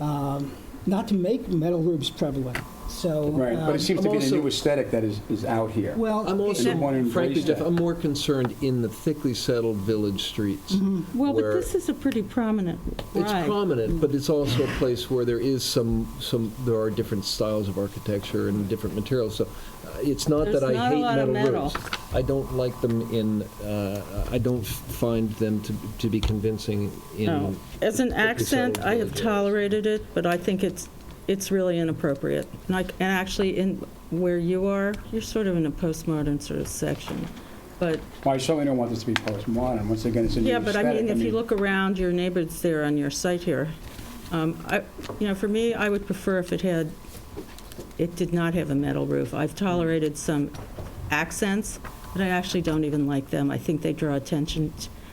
not to make metal roofs prevalent. So, Right, but it seems to I'm be the also- new aesthetic that is out here. well, I'm also, They want to frankly, embrace Jeff, that. I'm more concerned in the thickly settled village streets. Well, but where this is a pretty prominent It's ride. prominent, but it's also a place where there is there are different styles of architecture and different materials. So it's not There's that I not a hate lot of metal metal. roofs. I don't like them in, I don't find them to be convincing in. No. As an thickly accent, settled I have village areas. tolerated it, but I think it's really inappropriate. And actually, in where you are, you're sort of in a postmodern sort of section. But, Well, I certainly don't want this to be postmodern. Once again, it's a new yeah, but I aesthetic. mean, if you look around, your neighbors there on your site here, for me, I would prefer if it did not have a metal roof. I've tolerated some accents, but I actually don't even like them. I think they draw attention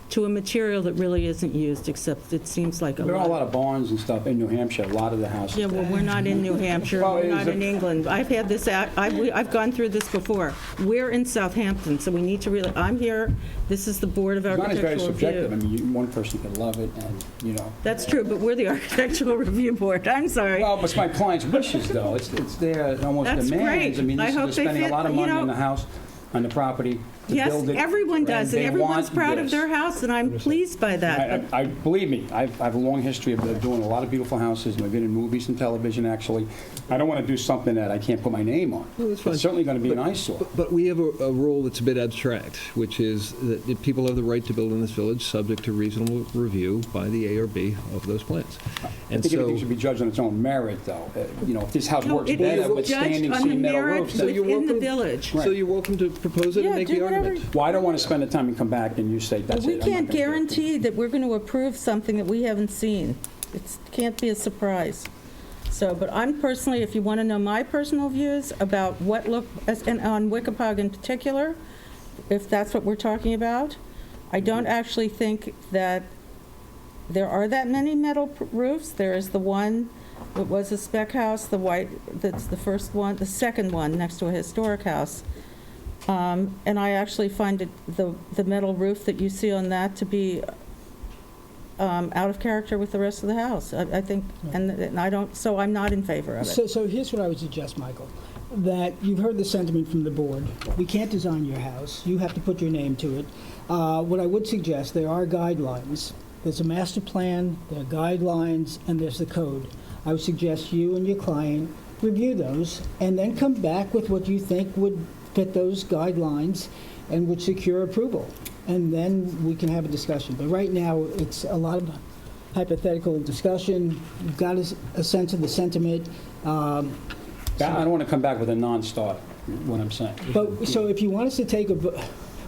to a material that really isn't used, except it seems like a There are a lot. lot of barns and stuff in New Hampshire, a lot of the houses. Yeah, well, we're not in New Hampshire, Well, we're it not is a- in England. I've had this, I've gone through this before. We're in Southampton, so we need to really, I'm here, this is the Board of It's not as very Architectural subjective. I Review. mean, one person can love it and, you know. That's true, but we're the Architectural Review Board, I'm sorry. Well, but it's my client's wishes, though. It's their almost That's demands. great. I mean, I this hope is they spending a fit- lot of you money know- on the house, on the property to Yes, build it. everyone does, and they everyone's want proud of this. their house, and I'm pleased by that. I believe me, I have a long history of doing a lot of beautiful houses, and I've been in movies and television, actually. I don't want to do something that I can't put my name on. No, that's fine. It's certainly going to be an eyesore. But we have a rule that's a bit abstract, which is that people have the right to build in this village, subject to reasonable review by the ARB of those plans. I And think everything so, should be judged on its own merit, though. You know, if this house No, works it better is with judged standing on the seam metal merit roofs, then within the village. so you're welcome to propose it Yeah, and make do the whatever- argument. well, I don't want to spend the time and come back and you say, that's it. We I'm not can't gonna do it." guarantee that we're going to approve something that we haven't seen. It can't be a surprise. So, but I'm personally, if you want to know my personal views about what and on Wickapog in particular, if that's what we're talking about, I don't actually think that there are that many metal roofs. There is the one that was a spec house, the white, that's the first one, the second one next to a historic house. And I actually find the metal roof that you see on that to be out of character with the rest of the house. I think, and I don't, so I'm not in favor of it. So here's what I would suggest, Michael, that you've heard the sentiment from the board. We can't design your house. You have to put your name to it. What I would suggest, there are guidelines. There's a master plan, there are guidelines, and there's the code. I would suggest you and your client review those, and then come back with what you think would fit those guidelines and would secure approval. And then we can have a discussion. But right now, it's a lot of hypothetical discussion. You've got a sense of the sentiment. I don't want to come back with a non-starter, what I'm saying. But, so if you want us to take a vote,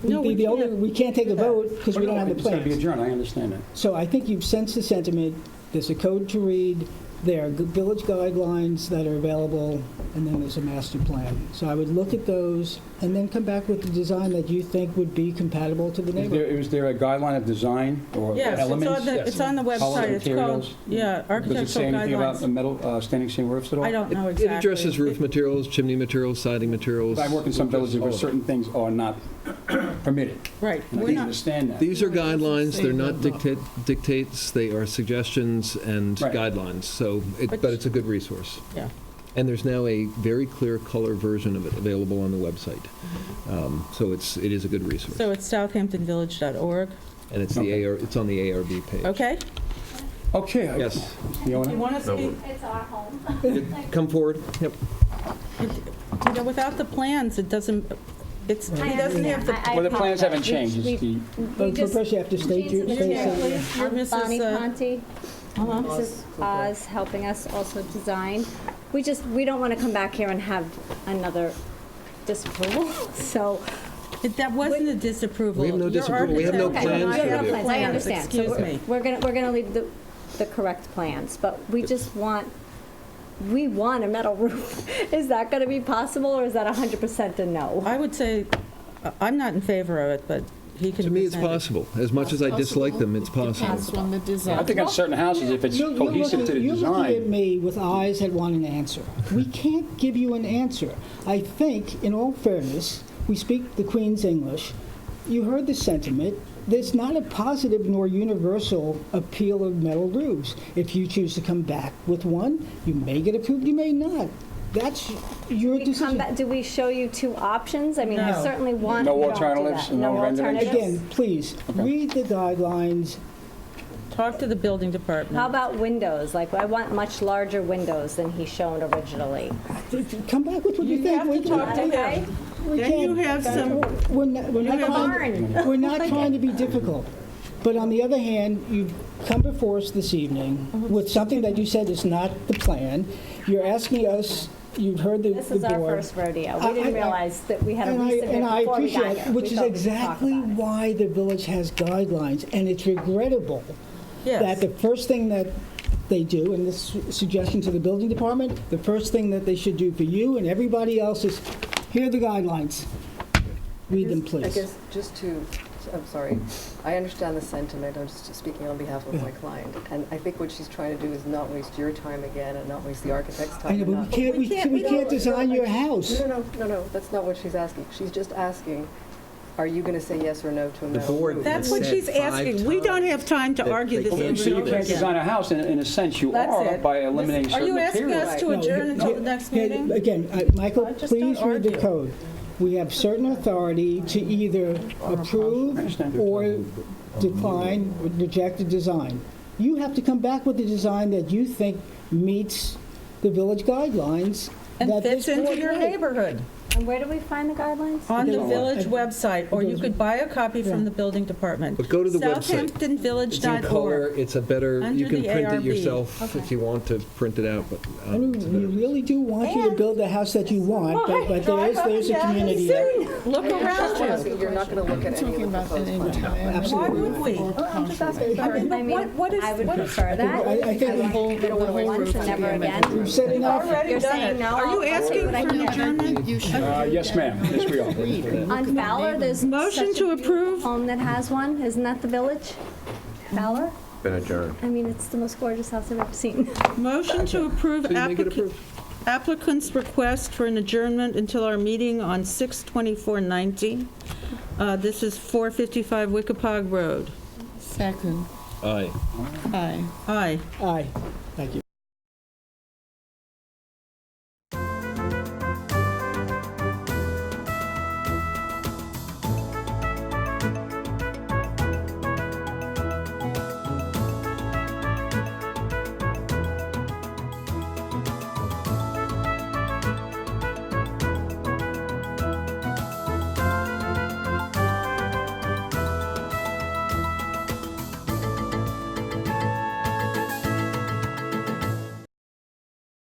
No, we can't. we can't take a vote because we don't have the It's going to be plans. adjourned, I understand that. So I think you've sensed the sentiment. There's a code to read. There are village guidelines that are available, and then there's a master plan. So I would look at those and then come back with the design that you think would be compatible to the neighborhood. Is there a guideline of design or Yes, elements? it's on the Colors, website. It's called, materials? yeah, Does it say architectural anything about the guidelines. metal standing seam roofs at all? I don't know It exactly. addresses roof materials, chimney materials, siding materials. I work in some villages all where of it. certain things are not permitted. Right. And I We're can not, understand that. These are guidelines, they're not dictates, they are suggestions and Right. guidelines, so, but it's a good resource. yeah. And there's now a very clear color version of it available on the website. So it is a good resource. So it's southamptonvillage.org. And it's Okay. it's on the ARB page. Okay? Okay. Yes. You want to speak? It's our home. Come forward. Yep. You know, without the plans, it doesn't, he doesn't have the. Well, the plans haven't changed. It's the- But first you have to state your, Or Mrs. Bonnie Conti, Uh-huh. Mrs. Oz helping us also design. We don't want to come back here and have another disapproval, so. That wasn't a disapproval. We have no Your disapproval. We have no architect- plans We have for no you. plans, I understand. So Excuse me. We're gonna leave the correct plans, but we just want, we want a metal roof. Is that gonna be possible, or is that 100% a no? I would say, I'm not in favor of it, but he can. To me, it's present it. possible. As much as I dislike them, it's possible. Depends on the design. I think on certain houses, if it's You're cohesive to the You're looking at design. me with eyes that want an answer. We can't give you an answer. I think, in all fairness, we speak the Queen's English. You heard the sentiment. There's not a positive nor universal appeal of metal roofs. If you choose to come back with one, you may get approved, you may not. That's your decision. Do we show you two options? I mean, I No. certainly want. No we don't do alternatives, that. no renderings? alternatives? Again, please, read the guidelines. Talk to the building department. How about windows? Like, I want much larger windows than he's shown originally. Come back with what you You think. have to talk to Okay. him. We Then you can't- have some, We're not Like a trying- barn. We're not trying to be difficult. But on the other hand, you've come before us this evening with something that you said is not the plan. You're asking us, you've heard the board. This is our first rodeo. We didn't realize that we had a And resubmit I before we got appreciate it, here. which We is thought we could talk exactly about it. why the village has guidelines. And it's regrettable that yes. the first thing that they do, and this suggestion to the building department, the first thing that they should do for you and everybody else is, here are the guidelines. Read them, I please. guess just to, I'm sorry, I understand the sentiment, I'm just speaking on behalf of my client. And I think what she's trying to do is not waste your time again and not waste the architect's time. I know, and but not- we can't design your house. No, that's not what she's asking. She's just asking, are you going to say yes or no to a The metal board roof? That's has what said she's 5 asking. We don't have time to that argue they this can't over So and you over can't design again. a house, in a sense, you That's are it. by eliminating Are certain you asking materials. us to No, adjourn until the next here- meeting? Again, Michael, Just don't please read the argue. code. We have certain authority to either approve or decline, or reject a design. You have to come back with a design that you think meets the village guidelines. And that fits this into board your made. neighborhood. And where do we find the guidelines? On the Okay. village website, or you could buy a copy from Yeah. the building department. But go to the website. It's in Southamptonvillage.org. color, it's a better, Under you can the print it ARB. yourself Okay. if you want to print it out, but I mean, it's we better. really do want you to build the house that you want, but there's a community there. Look around you. You're not going to look at any Talking of the about an proposed plans. entire. Absolutely. Why would we? I'm just asking. I mean, but I mean, what is, I would what is? prefer that. I think I we- want it only once and never again. We've said We've enough. already You're done saying it. no, Are you I'll asking do what I for an can. adjournment? Yes, ma'am, yes, we are. On Fowler, there's Motion such to a beautiful approve. home that has one. Isn't that the village? Fowler? Been adjourned. I mean, it's the most gorgeous house I've ever seen. Motion to approve So you make it approved. applicant's request for an adjournment until our meeting on 6/24/19. This is 455 Wickapog Road. Second, Aye. aye. Aye. Aye, thank you.